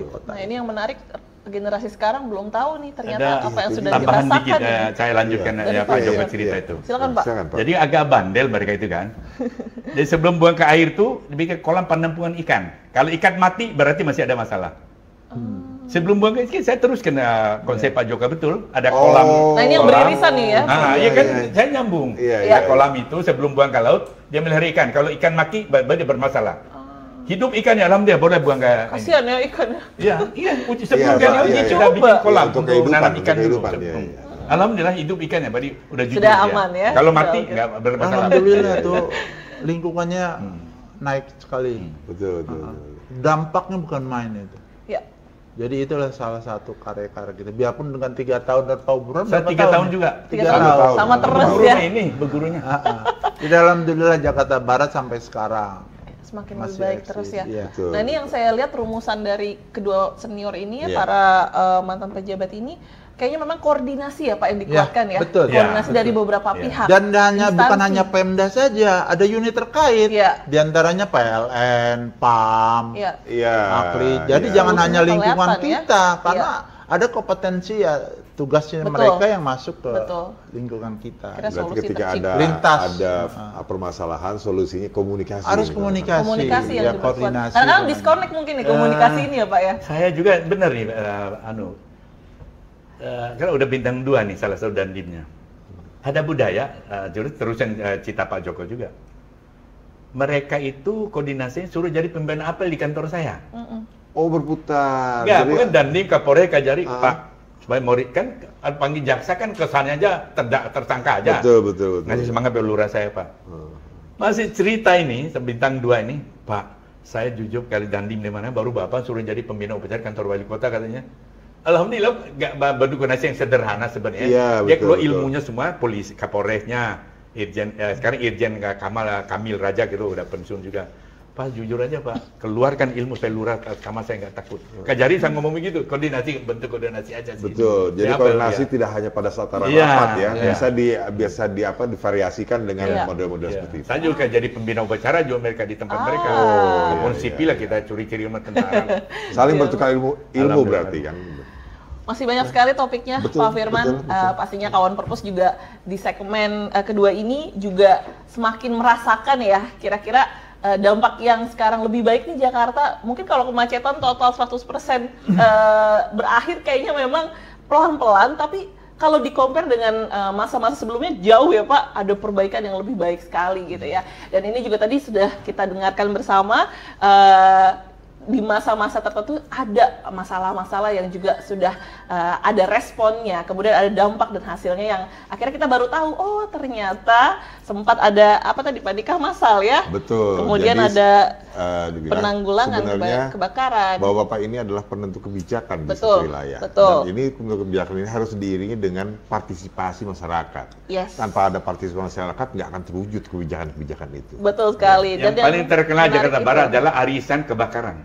kota. Nah, ini yang menarik, generasi sekarang belum tahu nih ternyata apa yang sudah tambahan dirasakan. Dikit, saya lanjutkan Pak Joko cerita itu. Silakan Pak. Jadi agak bandel mereka itu kan. Jadi sebelum buang ke air tuh dibikin kolam penampungan ikan. Kalau ikan mati berarti masih ada masalah. Sebelum buang ke ikan saya teruskan konsep Pak Joko betul. Ada kolam. Nah, ini yang beririsan nih ya. Iya kan, saya nyambung. Kolam itu sebelum buang ke laut dia melihara ikan. Kalau ikan mati berarti bermasalah. Hidup ikannya alhamdulillah boleh buang ke. Kasihan ya ikannya. Iya, sebelum dia uji sudah bikin kolam untuk nanam ikan dulu. Alhamdulillah hidup ikannya, berarti udah jujur. Sudah aman ya. Kalau mati nggak bermasalah. Alhamdulillah tuh lingkungannya naik sekali. Betul. Dampaknya bukan main itu. Ya. Jadi itulah salah satu karya-karya kita. Biarpun dengan 3 tahun dan Pauburan. Saya 3 tahun juga. 3 tahun. Sama terus ya. Ini begurunya. Jadi alhamdulillah Jakarta Barat sampai sekarang semakin lebih baik terus ya. Betul. Nah, ini yang saya lihat rumusan dari kedua senior ini ya, para mantan pejabat ini, kayaknya memang koordinasi ya Pak yang dikuatkan ya. Betul. Koordinasi dari beberapa pihak. Dan bukan hanya Pemda saja, ada unit terkait. Di antaranya PLN, PAM, AKLI. Jadi jangan hanya lingkungan kita, karena ada kompetensi tugasnya mereka yang masuk ke lingkungan kita. Berarti ketika ada permasalahan, solusinya komunikasi. Harus komunikasi yang koordinasi. Karena disconnect mungkin nih komunikasi ini ya Pak ya. Saya juga benar nih, kalau udah bintang 2 nih salah satu dandimnya. ada budaya, terusan cita Pak Joko juga. Mereka itu koordinasinya suruh jadi pembina apel di kantor saya. Oh, berputar. Enggak, bukan Dandim, Kapolres, Kajari, Pak. Supaya Mori kan panggil jaksa kan kesannya aja tersangka aja. Betul. Ngasih semangat lurah saya, Pak. Masih cerita ini, bintang 2 ini, Pak, saya jujur kali Dandim di mana, baru Bapak suruh jadi pembina upacara kantor wali kota katanya. Alhamdulillah, nggak bentuk koordinasi yang sederhana sebenarnya. Iya, dia keluar betul. ilmunya semua, polisi, Kapolresnya, Irjen, sekarang Irjen Kamil Raja gitu, udah pensiun juga. Pak, jujur aja Pak, keluarkan ilmu saya lurah, sama saya nggak takut. Kajari saya ngomong begitu, koordinasi, bentuk koordinasi aja sih. Betul, jadi koordinasi tidak hanya pada saat rapat ya, bisa divariasikan dengan model-model seperti itu. Saya juga jadi pembina upacara juga mereka di tempat mereka. Walaupun sipil lah kita curi-curi sama tentara. Saling bertukar ilmu berarti kan. Masih banyak sekali topiknya, Pak Firman. Pastinya kawan Perpus juga di segmen kedua ini juga semakin merasakan ya, kira-kira dampak yang sekarang lebih baik nih Jakarta. Mungkin kalau kemacetan total 100% berakhir kayaknya memang pelan-pelan, tapi kalau di-compare dengan masa-masa sebelumnya jauh ya Pak, ada perbaikan yang lebih baik sekali gitu ya. Dan ini juga tadi sudah kita dengarkan bersama, di masa-masa tertentu ada masalah-masalah yang juga sudah ada responnya, kemudian ada dampak dan hasilnya yang akhirnya kita baru tahu, oh ternyata sempat ada apa tadi Pak nikah massal ya. Betul. Kemudian jadi, ada penanggulangan kebakaran. Bahwa Bapak ini adalah penentu kebijakan di betul, satu wilayah. Betul. Dan ini penentu kebijakan ini harus diiringi dengan partisipasi masyarakat. Yes. Tanpa ada partisipasi masyarakat nggak akan terwujud kebijakan-kebijakan itu. Betul sekali. Yang dan paling terkenal Jakarta Barat adalah arisan kebakaran.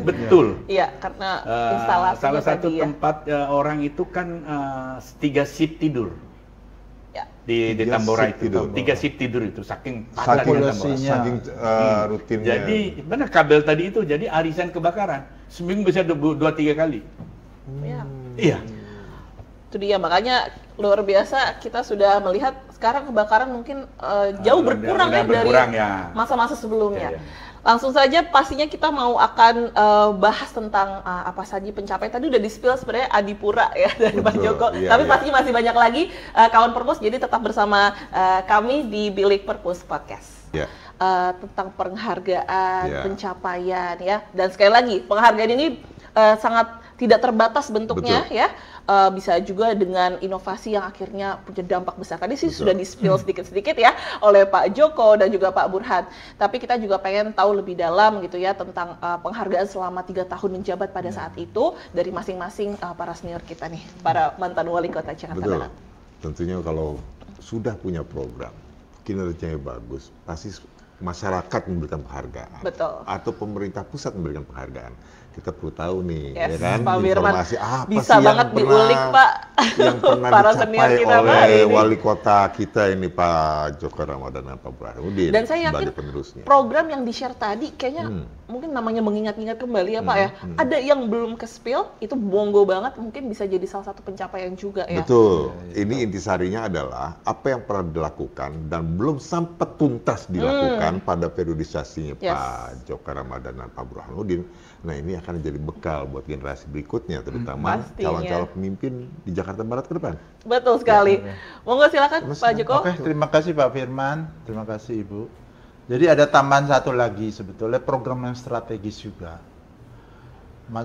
Betul. Iya, karena instalasi salah satu tempat orang itu kan 3 shift tidur. Ya. Di Tambora itu. 3 shift tidur itu saking padatnya Tambora. Saking rutinnya. Jadi benar kabel tadi itu jadi arisan kebakaran. Seminggu bisa 2-3 kali. Iya. Itu dia, makanya luar biasa kita sudah melihat sekarang kebakaran mungkin jauh berkurang ya dari masa-masa sebelumnya. Ya. Langsung saja pastinya kita akan bahas tentang apa saja pencapaian. Tadi udah di-spill sebenarnya Adipura ya dari Pak Joko. Tapi pastinya masih banyak lagi kawan Perpus, jadi tetap bersama kami di Bilik Perpus Podcast. Tentang penghargaan, pencapaian ya. Dan sekali lagi, penghargaan ini sangat tidak terbatas bentuknya. Ya. Bisa juga dengan inovasi yang akhirnya punya dampak besar. Tadi sih sudah di-spill sedikit-sedikit ya oleh Pak Joko dan juga Pak Burhan. Tapi kita juga pengen tahu lebih dalam gitu ya tentang penghargaan selama 3 tahun menjabat pada saat itu dari masing-masing para senior kita nih, para mantan wali kota Jakarta Barat. Tentunya kalau sudah punya program, kinerjanya bagus, pasti masyarakat memberikan penghargaan. Betul. Atau pemerintah pusat memberikan penghargaan. Kita perlu tahu nih, ya kan, Pak informasi apa bisa sih banget diulik Pak, yang pernah para dicapai kita oleh wali kota kita ini Pak Joko Ramadan dan Pak Burhanuddin. Dan saya yakin program yang di-share tadi kayaknya mungkin namanya mengingat-ingat kembali ya Pak ya. Ada yang belum ke-spill, itu monggo banget, mungkin bisa jadi salah satu pencapaian juga ya. Betul. Ini intisarinya adalah apa yang pernah dilakukan dan belum sampai tuntas dilakukan pada periodisasinya Pak Joko Ramadan dan Pak Burhanuddin. Nah ini akan jadi bekal buat generasi berikutnya, terutama calon-calon pemimpin di Jakarta Barat ke depan. Betul sekali. Monggo silakan Pak Joko. Oke, terima kasih Pak Firman, terima kasih Ibu. Jadi ada tambahan satu lagi sebetulnya program yang strategis juga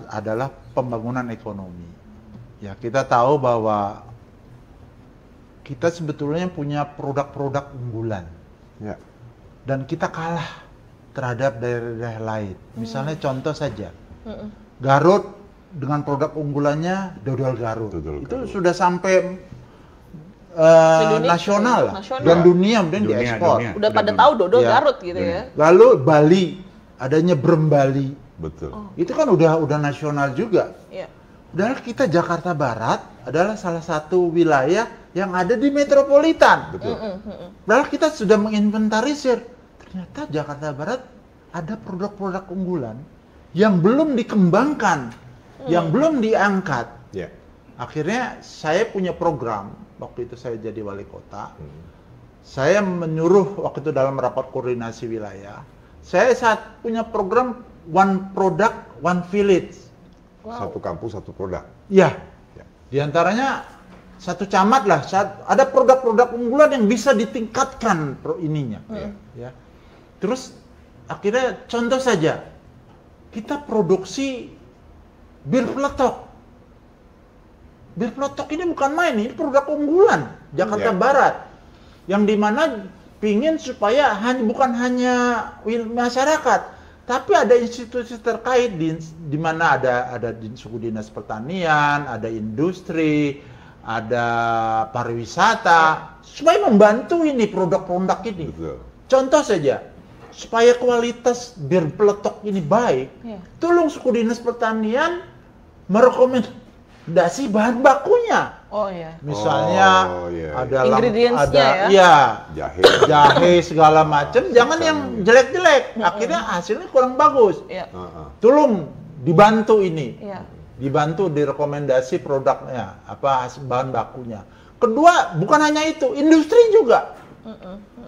adalah pembangunan ekonomi. Ya kita tahu bahwa kita sebetulnya punya produk-produk unggulan. Ya. Dan kita kalah terhadap daerah-daerah lain. Misalnya contoh saja, Garut dengan produk unggulannya dodol Garut. Itu sudah sampai nasional dan dunia diekspor. Udah pada tahu dodol Garut gitu ya. Lalu Bali, adanya Brem Bali. Betul. Itu kan udah nasional juga. Padahal kita Jakarta Barat adalah salah satu wilayah yang ada di metropolitan. Betul. Padahal kita sudah menginventarisir. Ternyata Jakarta Barat ada produk-produk unggulan yang belum dikembangkan, yang belum diangkat. Akhirnya saya punya program, waktu itu saya jadi wali kota, saya menyuruh waktu itu dalam rapat koordinasi wilayah, saya punya program One Product, One Village. Satu kampus, satu produk. Ya. Di antaranya satu camat lah, ada produk-produk unggulan yang bisa ditingkatkan ininya. Ya. Terus akhirnya contoh saja, kita produksi bir peletok. Bir peletok ini bukan main, ini produk unggulan Jakarta Barat. Yang dimana pingin supaya bukan hanya masyarakat, tapi ada institusi terkait di mana ada suku dinas pertanian, ada industri, ada pariwisata, supaya membantu ini produk-produk ini. Betul. Contoh saja, supaya kualitas bir peletok ini baik, tolong suku dinas pertanian merekomendasi bahan bakunya. Oh iya. Misalnya ada ingredients-nya jahe segala macam, jangan yang jelek-jelek. Akhirnya hasilnya kurang bagus. Tolong dibantu ini. Dibantu direkomendasi produknya, bahan bakunya. Kedua, bukan hanya itu, industri juga.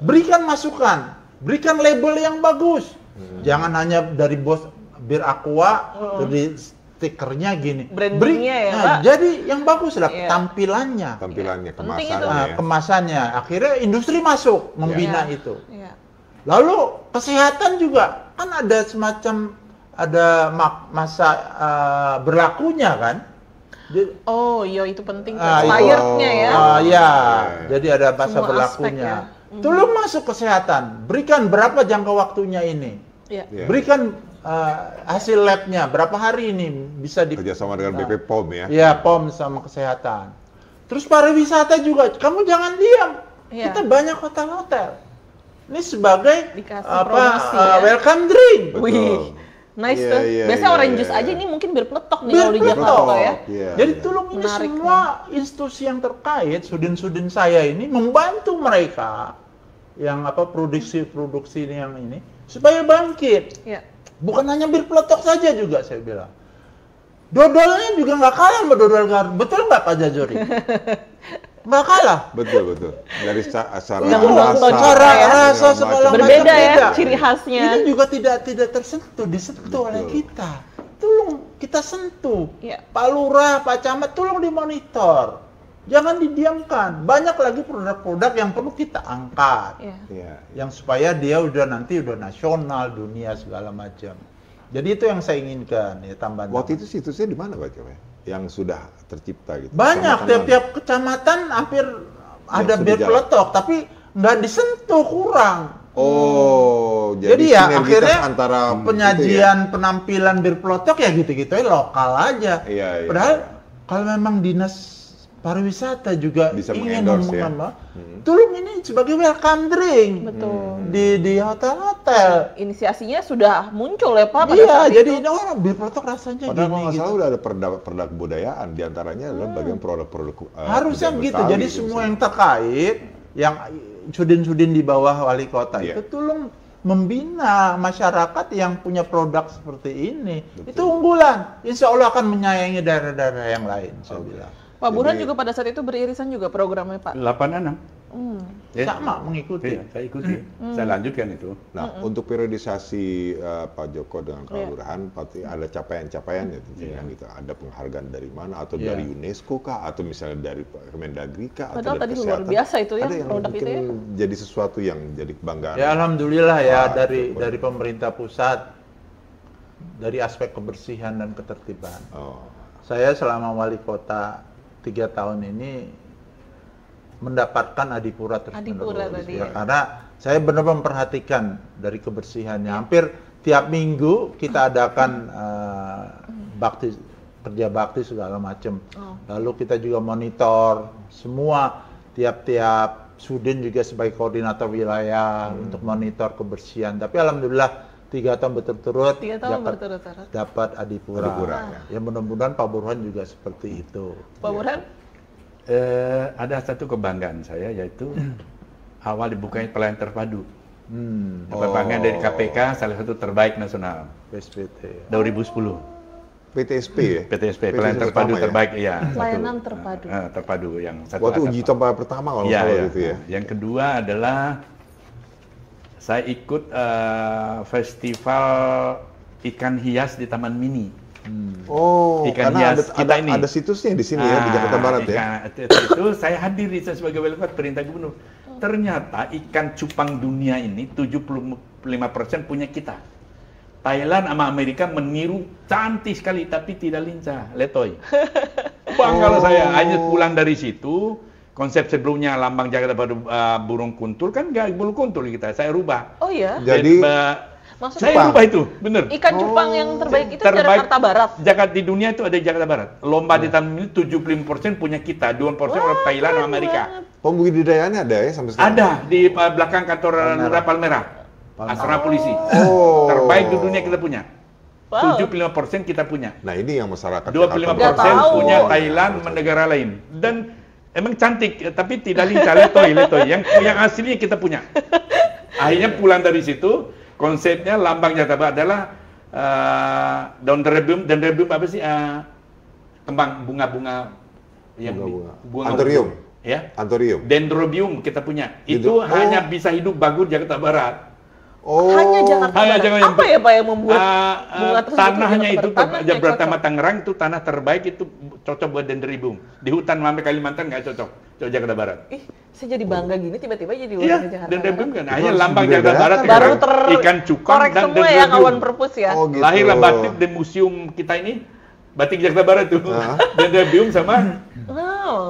Berikan masukan, berikan label yang bagus. Jangan hanya dari bos bir Aqua, dari stikernya gini. Brandingnya ya, Pak. Jadi yang bagus lah tampilannya. Kemasannya. Kemasannya. Akhirnya industri masuk membina itu. Lalu kesehatan juga kan ada semacam masa berlakunya kan. Itu penting expirednya ya. Jadi ada masa berlakunya. Tolong masuk kesehatan, berikan berapa jangka waktunya ini. Berikan hasil labnya berapa hari ini bisa kerjasama dengan BP POM ya. Iya, POM sama kesehatan. Terus pariwisata juga, kamu jangan diam. Kita banyak hotel-hotel. Ini sebagai welcome drink. Wih, nice tuh. Biasanya orange juice aja ini mungkin bir peletok nih kalau di Jakarta ya. Jadi tolong ini semua institusi yang terkait, sudin-sudin saya ini membantu mereka yang produksi yang ini supaya bangkit. Bukan hanya bir peletok saja juga saya bilang. Dodolnya juga nggak kalah sama dodol Garut. Betul nggak Pak Jajori? Nggak kalah. Betul. Dari rasa segala berbeda ya ciri khasnya. Ini juga tidak disentuh oleh kita. Tolong kita sentuh. Pak Lurah, Pak Camat, tolong dimonitor. Jangan didiamkan. Banyak lagi produk-produk yang perlu kita angkat. Yang supaya dia nanti udah nasional, dunia segala macam. Jadi itu yang saya inginkan ya, tambahan. Waktu itu situsnya di mana Pak Camat? Yang sudah tercipta gitu. Banyak, tiap kecamatan hampir ada bir peletok, tapi nggak disentuh, kurang. Jadi ya akhirnya antara penyajian penampilan bir peletok ya gitu-gitu lokal aja. Padahal kalau memang dinas pariwisata juga bisa ingin tolong ini sebagai welcome drink. Betul. Di hotel-hotel. Inisiasinya sudah muncul ya Pak. Jadi ini bir peletok rasanya padahal gini. Padahal udah ada produk kebudayaan, diantaranya adalah bagian produk-produk harusnya gitu. Jadi semua yang terkait, yang sudin-sudin di bawah wali kota itu tolong membina masyarakat yang punya produk seperti ini. Itu unggulan. Insya Allah akan menyayangi daerah-daerah yang lain, saya bilang. Pak Burhan juga pada saat itu beririsan juga programnya Pak? 86. Sama mengikuti. Saya ikuti. Saya lanjutkan itu. Nah, untuk periodisasi Pak Joko dengan kelurahan, pasti ada capaian-capaian ya tentunya gitu. Ada penghargaan dari mana, atau dari UNESCO kah, atau misalnya dari Kemendagri kah, atau dari tadi kesehatan. luar biasa itu ya, ada yang produk itu ya. Jadi sesuatu yang jadi kebanggaan. Ya alhamdulillah ya, dari pemerintah pusat, dari aspek kebersihan dan ketertiban. Saya selama wali kota 3 tahun ini mendapatkan Adipura terus-menerus. Karena saya benar-benar memperhatikan dari kebersihannya. Hampir tiap minggu kita adakan kerja bakti segala macam. Lalu kita juga monitor semua, tiap sudin juga sebagai koordinator wilayah untuk monitor kebersihan. Tapi alhamdulillah 3 tahun berturut-turut dapat Adipura. Ya mudah-mudahan Pak Burhan juga seperti itu. Pak Burhan? Ada satu kebanggaan saya, yaitu awal dibukanya pelayanan terpadu. Kebanggaan dari KPK, salah satu terbaik nasional. PSPT. 2010. PTSP ya? PTSP, pelayanan terpadu terbaik, ya. Pelayanan terpadu. Terpadu yang satu. Waktu uji coba pertama kalau itu ya. Yang kedua adalah saya ikut festival ikan hias di Taman Mini. Oh, ikan karena hias kita ini. ada situsnya di sini ya, di Jakarta Barat ya. Itu saya hadir sebagai wali kota perintah gubernur. Ternyata ikan cupang dunia ini 75% punya kita. Thailand sama Amerika meniru cantik sekali tapi tidak lincah, letoy. Bangga saya, hanya pulang dari situ. Konsep sebelumnya lambang Jakarta Barat burung kuntul kan nggak burung kuntul kita, saya rubah. Oh iya. Jadi maksudnya saya rubah itu, bener. Ikan cupang yang terbaik itu Jakarta Barat. Jakarta di dunia itu ada Jakarta Barat. Lomba di tahun ini 75% punya kita, 2% orang Thailand sama Amerika. Pembudidayaannya ada ya sampai sekarang? Ada di belakang kantor Lurah Palmerah. Asrama polisi. Terbaik di dunia kita punya. 75% kita punya. Nah, ini yang masyarakat 25% punya Thailand negara lain. Dan emang cantik tapi tidak lincah, letoy. Yang aslinya kita punya. Akhirnya pulang dari situ, konsepnya lambang Jakarta Barat adalah dendrobium apa sih? Kembang bunga-bunga yang bunga anthurium. Ya. Anthurium. Dendrobium kita punya. Itu hanya bisa hidup bagus Jakarta Barat. Hanya Jakarta Barat. Apa ya Pak yang membuat bunga tersebut? Tanahnya itu Jakarta Tangerang itu tanah terbaik, itu cocok buat dendrobium. Di hutan sampai Kalimantan nggak cocok. Cocok Jakarta Barat. Saya jadi bangga gini tiba-tiba jadi warga Jakarta. Dendrobium kan hanya lambang Jakarta Barat. Baru ikan cupang dan semua ya kawan perpus ya. Oh, gitu. Lahirlah batik di museum kita ini. Batik Jakarta Barat tuh. Dendrobium sama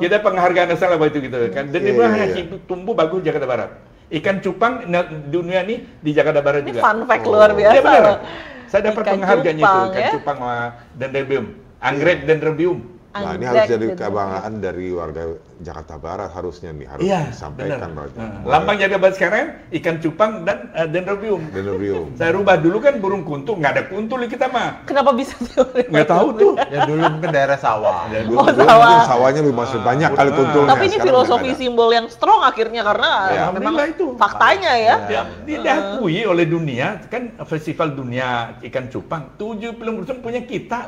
kita penghargaan nasional itu gitu kan. Dendrobium hanya tumbuh bagus Jakarta Barat. Ikan cupang dunia ini di Jakarta Barat ini juga. Fun fact luar biasa. Ya, benar. Saya dapat penghargaan itu, ikan ya? cupang sama dendrobium. Anggrek dendrobium. Nah, ini harus jadi kebanggaan dari warga Jakarta Barat harusnya nih, harus disampaikan. Lambang Jakarta Barat sekarang ikan cupang dan dendrobium. Saya rubah, dulu kan burung kuntul, nggak ada kuntul di kita mah. Kenapa bisa? Nggak tahu tuh. Ya dulu mungkin daerah sawah. Sawah. Sawahnya masih banyak kali kuntulnya. Tapi ini filosofi simbol yang strong akhirnya karena memang itu faktanya ya. Diakui oleh dunia, kan festival dunia ikan cupang, 70% punya kita.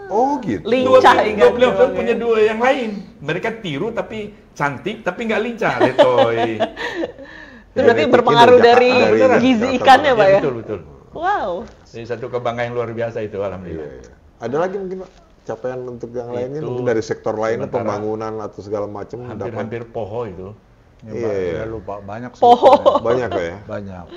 Oh gitu. Lincah ikan. 20% punya dua yang lain. Mereka tiru tapi cantik tapi nggak lincah, letoy. Itu berarti berpengaruh dari gizi ikannya Pak ya? Betul. Wow. Jadi satu kebanggaan yang luar biasa itu, alhamdulillah. Ada lagi mungkin Pak capaian untuk yang lainnya, mungkin dari sektor lainnya, pembangunan atau segala macam. Hampir poho itu. Iya, lupa banyak sih. Poho. Banyak ya? Banyak.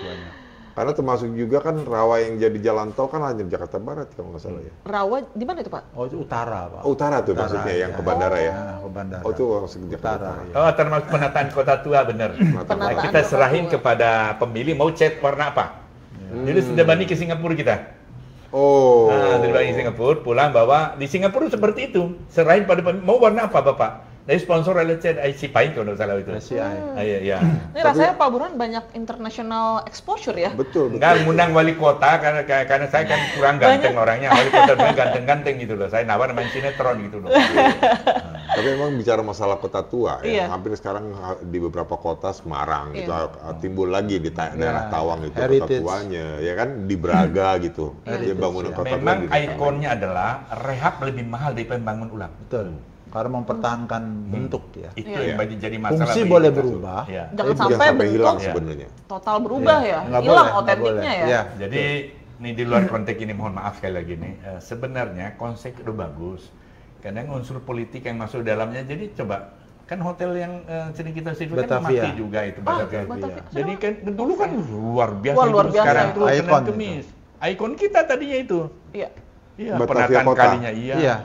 Karena termasuk juga kan rawa yang jadi jalan tol kan hanya di Jakarta Barat kalau nggak salah ya. Rawa di mana itu Pak? Oh itu utara Pak. Oh, utara tuh maksudnya yang ke bandara ya? Ke bandara. Oh itu masuk Jakarta. Oh termasuk penataan kota tua benar. Kita serahin kepada pemilih mau cat warna apa. Jadi sudah banding ke Singapura kita. Oh. Nah, dari Singapura pulang bawa di Singapura seperti itu. Serahin pada mau warna apa Bapak? Dari sponsor LC ICPI kalau salah itu. Iya. Ini rasanya Pak Burhan banyak international exposure ya? Betul. Enggak ngundang wali kota karena saya kan kurang ganteng orangnya. Wali kota memang ganteng-ganteng gitu loh. Saya nawar main sinetron gitu loh. Tapi memang bicara masalah kota tua ya. Hampir sekarang di beberapa kota Semarang itu timbul lagi di daerah Tawang itu kota tuanya, ya kan di Braga gitu. Dia bangunan kota tua. Memang ikonnya adalah rehab lebih mahal daripada bangun ulang. Betul. Karena mempertahankan bentuk ya. Itu yang jadi masalah. Fungsi boleh berubah. Jangan sampai hilang sebenarnya. Total berubah hilang otentiknya ya. Jadi ini di luar konteks ini mohon maaf sekali lagi nih. Sebenarnya konsep itu bagus. Kadang unsur politik yang masuk dalamnya. Jadi coba kan hotel yang sering kita sirkulasi kan mati juga itu Batavia. Jadi kan dulu kan luar biasa. Sekarang itu Senin Kemis. Ikon kita tadinya itu. Iya, penataan kalinya iya.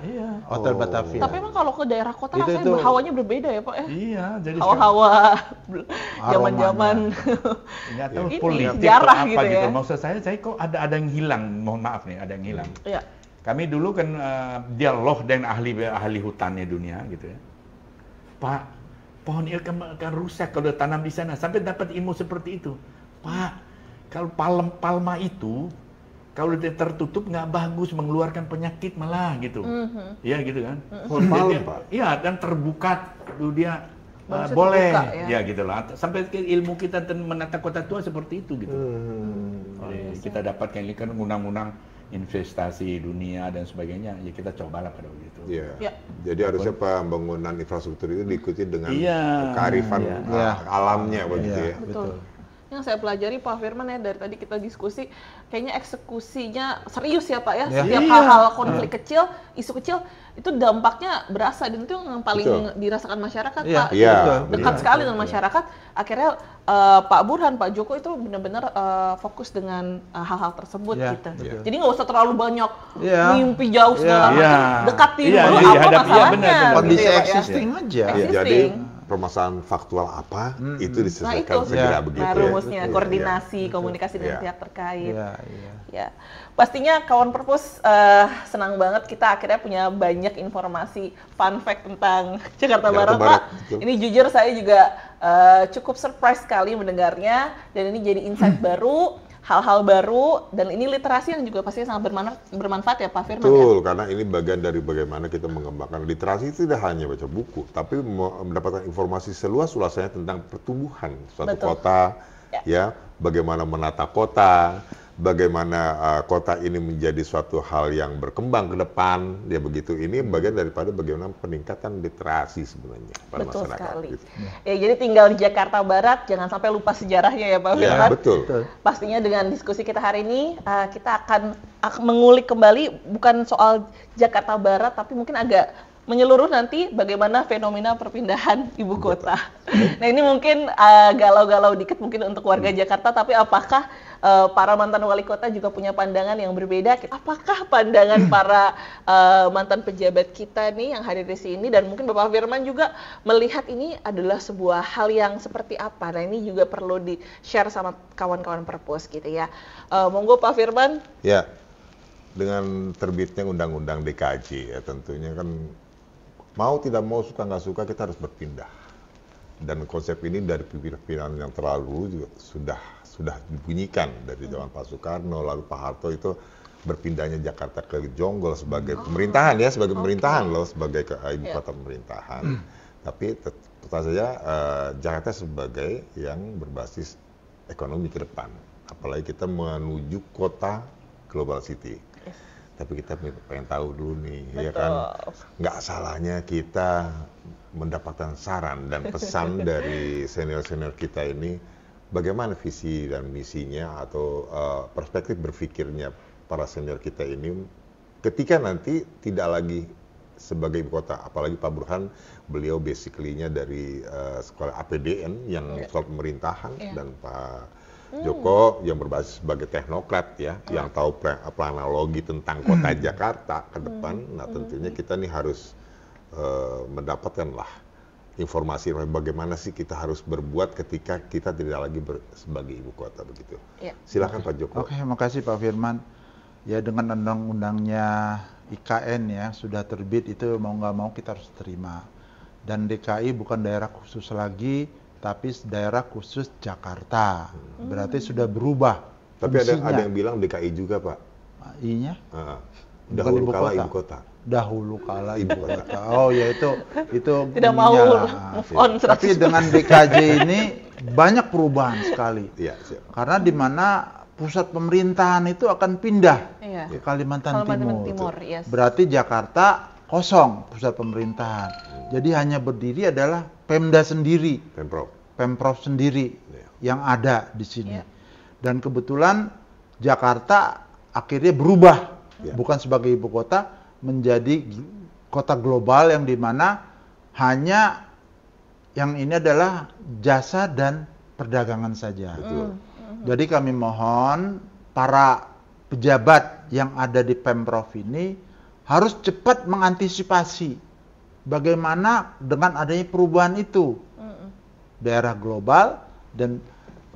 Hotel Batavia. Tapi emang kalau ke daerah kota rasanya hawanya berbeda ya Pak ya? Iya, jadi hawa-hawa zaman-zaman ini atau politik sejarah atau apa gitu ya. Maksud saya kok ada yang hilang, mohon maaf nih, ada yang hilang. Iya. Kami dulu kan dialog dengan ahli hutannya dunia gitu ya. Pak, pohon ini akan rusak kalau tanam di sana sampai dapat ilmu seperti itu. Pak, kalau palma itu kalau dia tertutup nggak bagus, mengeluarkan penyakit malah gitu. Iya gitu kan. Palem, Pak. Iya, dan terbuka dia boleh. Ya gitu lah. Sampai ilmu kita menata kota tua seperti itu gitu. Jadi kita dapatkan ini kan undang-undang investasi dunia dan sebagainya. Ya kita cobalah pada waktu itu. Iya. Jadi harusnya pembangunan infrastruktur itu diikuti dengan kearifan alamnya begitu ya. Betul. yang saya pelajari Pak Firman ya, dari tadi kita diskusi, kayaknya eksekusinya serius ya Pak ya. Setiap hal-hal konflik kecil, isu kecil, itu dampaknya berasa, dan itu yang paling dirasakan masyarakat Pak. Dekat sekali dengan masyarakat. Akhirnya Pak Burhan, Pak Joko itu benar-benar fokus dengan hal-hal tersebut gitu. Jadi nggak usah terlalu banyak mimpi jauh segala macam, dekatin dulu apa masalahnya. Kondisi existing aja. Jadi permasalahan faktual apa itu diselesaikan segera begitu. Nah, rumusnya koordinasi, komunikasi dengan pihak terkait. Ya, pastinya kawan Perpus senang banget kita akhirnya punya banyak informasi fun fact tentang Jakarta Barat, Pak. Ini jujur saya juga cukup surprise sekali mendengarnya, dan ini jadi insight baru, hal-hal baru, dan ini literasi yang juga pasti sangat bermanfaat ya Pak Firman. Betul, karena ini bagian dari bagaimana kita mengembangkan literasi. Tidak hanya baca buku, tapi mendapatkan informasi seluas-luasnya tentang pertumbuhan suatu kota, ya, bagaimana menata kota, bagaimana kota ini menjadi suatu hal yang berkembang ke depan, ya begitu. Ini bagian daripada bagaimana peningkatan literasi sebenarnya pada betul masyarakat. Sekali. Gitu. Ya, jadi tinggal di Jakarta Barat, jangan sampai lupa sejarahnya ya Pak Firman. Ya, betul. Pastinya dengan diskusi kita hari ini, kita akan mengulik kembali bukan soal Jakarta Barat, tapi mungkin agak menyeluruh nanti bagaimana fenomena perpindahan ibu kota. Nah, ini mungkin galau-galau dikit mungkin untuk warga Jakarta, tapi apakah para mantan wali kota juga punya pandangan yang berbeda? Apakah pandangan para mantan pejabat kita nih yang hadir di sini, dan mungkin Bapak Firman juga melihat ini adalah sebuah hal yang seperti apa? Nah, ini juga perlu di-share sama kawan-kawan Perpus gitu ya. Monggo Pak Firman. Ya, dengan terbitnya Undang-Undang DKJ ya, tentunya kan mau tidak mau, suka nggak suka, kita harus berpindah. Dan konsep ini dari pimpinan yang terlalu juga sudah dibunyikan dari zaman Pak Soekarno, lalu Pak Harto itu berpindahnya Jakarta ke Jonggol sebagai pemerintahan ya, sebagai pemerintahan loh, sebagai ibu kota pemerintahan. Tapi tetap saja Jakarta sebagai yang berbasis ekonomi ke depan. Apalagi kita menuju kota global city. Tapi kita pengen tahu dulu nih, ya kan, nggak salahnya kita mendapatkan saran dan pesan dari senior-senior kita ini, bagaimana visi dan misinya atau perspektif berpikirnya para senior kita ini ketika nanti tidak lagi sebagai ibu kota. Apalagi Pak Burhan, beliau basically-nya dari sekolah APDN yang soal pemerintahan, dan Pak Joko yang berbasis sebagai teknokrat ya, yang tahu planologi tentang kota Jakarta ke depan. Nah, tentunya kita nih harus mendapatkanlah informasi bagaimana sih kita harus berbuat ketika kita tidak lagi sebagai ibu kota begitu. Silakan Pak Joko. Oke, makasih Pak Firman. Ya, dengan undang-undangnya IKN ya sudah terbit, itu mau nggak mau kita harus terima. Dan DKI bukan daerah khusus lagi, tapi daerah khusus Jakarta. Berarti sudah berubah. Tapi ada yang bilang DKI juga Pak. I-nya? Dahulu kala ibu kota. Dahulu kala ibu kota. Oh ya, itu tidak mau move on. Tapi dengan DKJ ini banyak perubahan sekali. Karena di mana pusat pemerintahan itu akan pindah ke Kalimantan Timur. Berarti Jakarta kosong pusat pemerintahan. Jadi hanya berdiri adalah Pemda sendiri, Pemprov sendiri yang ada di sini. Dan kebetulan Jakarta akhirnya berubah, bukan sebagai ibu kota, menjadi kota global yang dimana hanya yang ini adalah jasa dan perdagangan saja. Jadi kami mohon para pejabat yang ada di Pemprov ini harus cepat mengantisipasi bagaimana dengan adanya perubahan itu. Daerah global, dan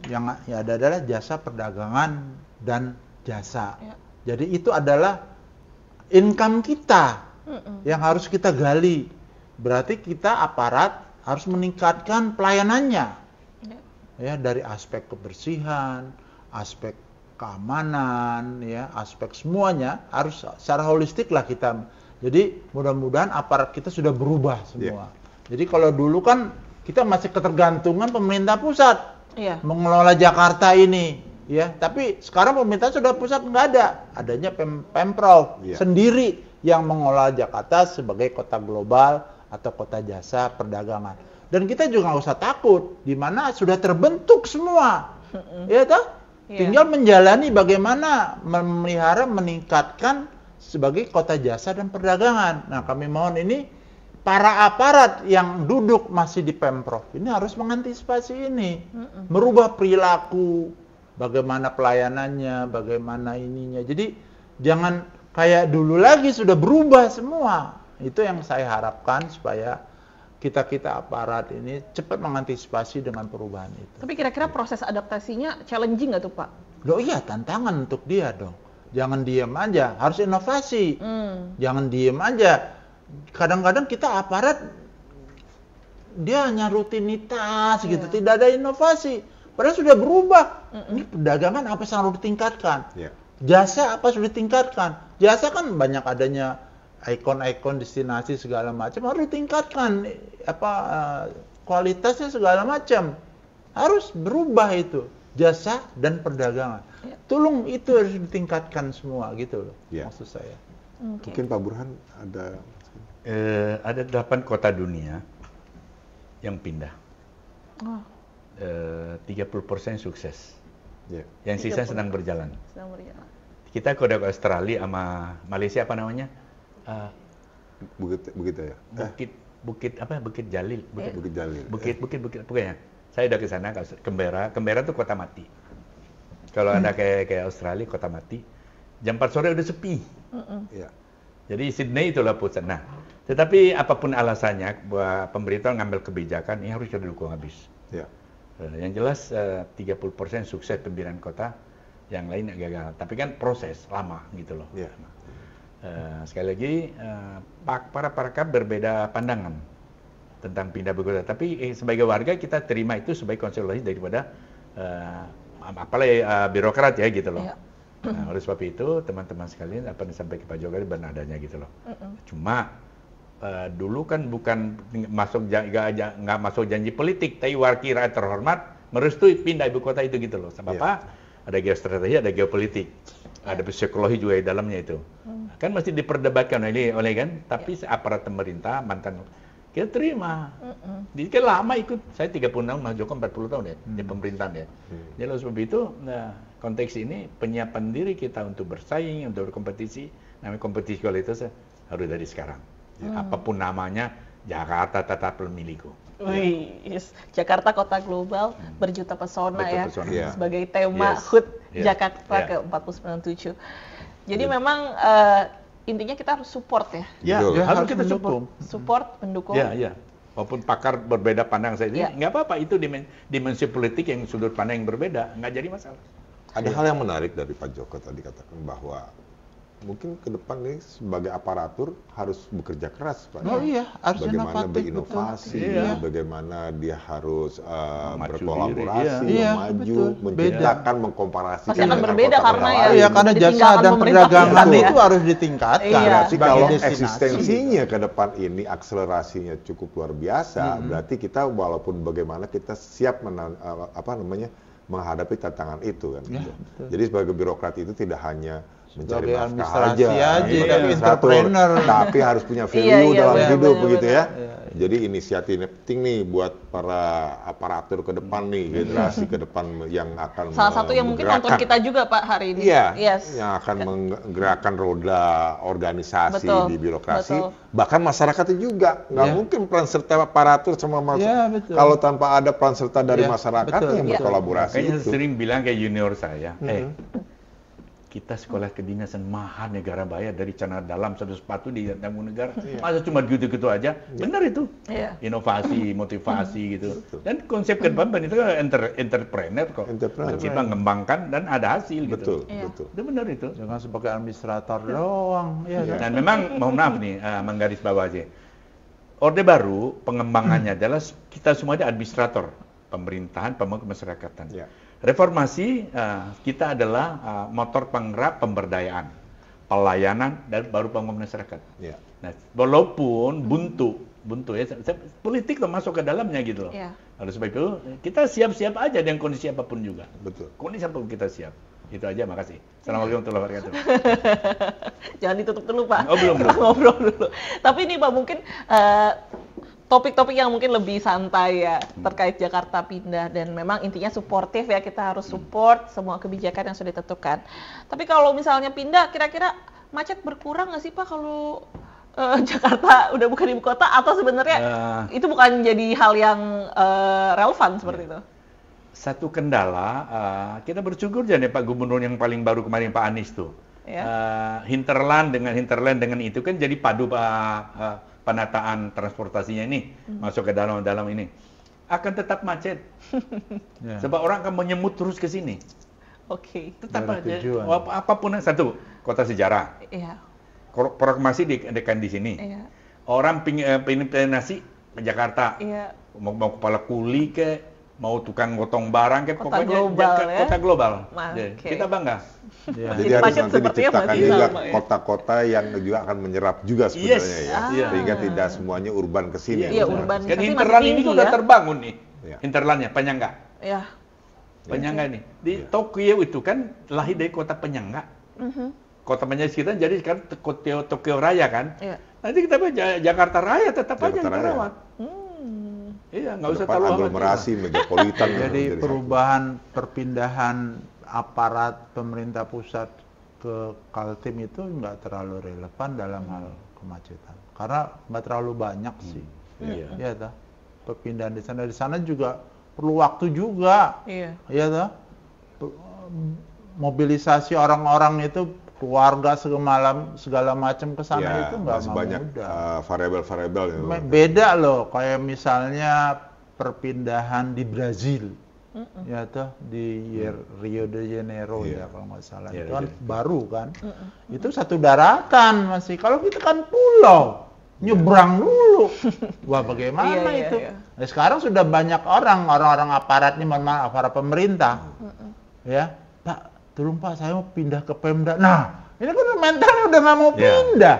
yang ada adalah jasa perdagangan dan jasa. Jadi itu adalah income kita yang harus kita gali. Berarti kita aparat harus meningkatkan pelayanannya. Ya, dari aspek kebersihan, aspek keamanan, ya, aspek semuanya harus secara holistik lah kita. Jadi mudah-mudahan aparat kita sudah berubah semua. Jadi kalau dulu kan kita masih ketergantungan pemerintah pusat mengelola Jakarta ini, ya. Tapi sekarang pemerintah sudah pusat nggak ada, adanya Pemprov sendiri yang mengelola Jakarta sebagai kota global atau kota jasa perdagangan. Dan kita juga nggak usah takut, di mana sudah terbentuk semua Ya toh? Tinggal menjalani bagaimana memelihara, meningkatkan sebagai kota jasa dan perdagangan. Nah, kami mohon ini para aparat yang duduk masih di Pemprov ini harus mengantisipasi ini, merubah perilaku, bagaimana pelayanannya, bagaimana ininya. Jadi jangan kayak dulu lagi, sudah berubah semua. Itu yang saya harapkan supaya kita aparat ini cepat mengantisipasi dengan perubahan itu. Tapi kira-kira proses adaptasinya challenging nggak tuh Pak? Loh iya, tantangan untuk dia dong. Jangan diem aja, harus inovasi. Jangan diem aja. Kadang-kadang kita aparat, dia hanya rutinitas gitu, tidak ada inovasi. Padahal sudah berubah. Ini perdagangan apa yang harus ditingkatkan? Jasa apa sudah ditingkatkan? Jasa kan banyak adanya ikon-ikon destinasi segala macam, harus ditingkatkan kualitasnya segala macam. Harus berubah itu, jasa dan perdagangan. Tolong itu harus ditingkatkan semua gitu loh. Maksud saya. Mungkin Pak Burhan ada 8 kota dunia yang pindah. 30% sukses. Yang sisa sedang berjalan. Kita kode Australia sama Malaysia apa namanya? Bukit ya. Bukit Jalil. Bukit Jalil. Bukit pokoknya. Saya udah ke sana, Canberra tuh kota mati. Kalau Anda kayak Australia, kota mati. Jam 4 sore udah sepi. Jadi Sydney itulah pusat. Nah, tetapi apapun alasannya, buat pemerintah ngambil kebijakan ini harus didukung habis. Yang jelas 30% sukses pembangunan kota, yang lain gagal. Tapi kan proses lama gitu loh. Sekali lagi para pakar berbeda pandangan tentang pindah ibu kota. Tapi sebagai warga kita terima itu sebagai konsekuensi daripada apalagi birokrat ya gitu loh. Nah, oleh sebab itu teman-teman sekalian apa yang disampaikan Pak Jokowi benar adanya gitu loh. Cuma dulu kan bukan nggak masuk janji politik, tapi wakil rakyat terhormat merestui pindah ibu kota itu gitu loh. Sebab apa? Ada geostrategi, ada geopolitik, ada psikologi juga di dalamnya itu. Kan masih diperdebatkan oleh kan, tapi aparat pemerintah mantan kita terima. Jadi kan lama ikut, saya 36 Mas Joko 40 tahun ya di pemerintahan ya. Jadi oleh sebab itu, konteks ini penyiapan diri kita untuk bersaing, untuk berkompetisi, namanya kompetisi kualitas harus dari sekarang. Apapun namanya, Jakarta tetap milikku. Jakarta kota global berjuta pesona ya. Sebagai tema HUT Jakarta ke 497. Jadi memang intinya kita harus support ya. Harus kita support, mendukung. Walaupun pakar berbeda pandang saya ini, nggak apa-apa, itu dimensi politik yang sudut pandang yang berbeda, nggak jadi masalah. Ada hal yang menarik dari Pak Joko tadi katakan bahwa mungkin ke depan nih sebagai aparatur harus bekerja keras Pak. Harus bagaimana berinovasi, bagaimana dia harus berkolaborasi, maju, menciptakan, mengkomparasikan. Pasti akan berbeda karena karena jasa dan perdagangan itu harus ditingkatkan. Berarti kalau eksistensinya ke depan ini akselerasinya cukup luar biasa, berarti kita walaupun bagaimana kita siap menghadapi tantangan itu kan. Jadi sebagai birokrat itu tidak hanya mencari nafkah aja, tapi entrepreneur, tapi harus punya value dalam hidup begitu ya. Jadi inisiatif penting nih buat para aparatur ke depan nih, generasi ke depan yang akan salah satu yang mungkin nonton kita juga Pak hari ini. Yang akan menggerakkan roda organisasi di birokrasi, bahkan masyarakatnya juga. Nggak mungkin peran serta aparatur sama kalau tanpa ada peran serta dari masyarakat yang berkolaborasi. Kayaknya sering bilang kayak junior saya, kita sekolah kedinasan mahal negara bayar dari celana dalam satu sepatu di tanggung negara. Masa cuma gitu-gitu aja? Benar itu. Inovasi, motivasi gitu. Dan konsep ke depan itu entrepreneur kok. Mencipta, mengembangkan dan ada hasil gitu. Betul. Itu benar itu. Jangan sebagai administrator doang. Dan memang mohon maaf nih, menggaris bawah aja. Orde Baru pengembangannya adalah kita semua ada administrator pemerintahan, pembangunan kemasyarakatan. Reformasi kita adalah motor penggerak pemberdayaan, pelayanan dan baru pembangunan masyarakat. Nah, walaupun buntu ya, politik tuh masuk ke dalamnya gitu loh. Oleh sebab itu kita siap-siap aja dengan kondisi apapun juga. Kondisi apapun kita siap. Itu aja, makasih. Assalamualaikum warahmatullahi wabarakatuh. Jangan ditutup dulu Pak. Belum. Ngobrol dulu. Tapi ini Pak mungkin topik-topik yang mungkin lebih santai ya terkait Jakarta pindah, dan memang intinya suportif ya, kita harus support semua kebijakan yang sudah ditentukan. Tapi kalau misalnya pindah, kira-kira macet berkurang nggak sih Pak kalau Jakarta udah bukan ibu kota, atau sebenarnya itu bukan jadi hal yang relevan seperti itu? Satu kendala, kita bersyukur aja nih Pak Gubernur yang paling baru kemarin, Pak Anies tuh. Hinterland dengan itu kan jadi padu penataan transportasinya ini masuk ke dalam ini akan tetap macet. Sebab orang akan menyemut terus ke sini. Oke. Tetap aja. Apapun satu kota sejarah. Proklamasi di sini. Orang pengen nasi ke Jakarta. Mau kepala kuli ke, mau tukang gotong barang ke, kota pokoknya global, kota global. Okay. Kita bangga. Jadi harus nanti diciptakan juga kota-kota yang juga akan menyerap juga sebenarnya sehingga tidak semuanya urban ke sini. Urban. Kan hinterland ini udah terbangun nih. Hinterlandnya penyangga. Penyangga ini. Di Tokyo itu kan lahir dari kota penyangga. Kota penyangga kita jadi sekarang Tokyo Raya kan. Nanti kita Jakarta Raya tetap aja yang terawat. Iya, nggak usah terlalu aglomerasi megapolitan. Jadi perubahan perpindahan aparat pemerintah pusat ke Kaltim itu nggak terlalu relevan dalam hal kemacetan, karena nggak terlalu banyak sih. Iya toh, perpindahan di sana juga perlu waktu juga. Iya toh, mobilisasi orang-orang itu, keluarga segala macam ke sana itu nggak banyak variabel-variabel. Beda loh, kayak misalnya perpindahan di Brazil. Ya toh, di Rio de Janeiro ya kalau nggak salah, itu kan baru kan, itu satu daratan masih. Kalau kita kan pulau, nyebrang dulu, wah bagaimana itu? Nah, sekarang sudah banyak orang-orang aparat ini, aparat pemerintah, ya Pak, tolong Pak, saya mau pindah ke Pemda. Nah, ini kan mentalnya udah nggak mau pindah.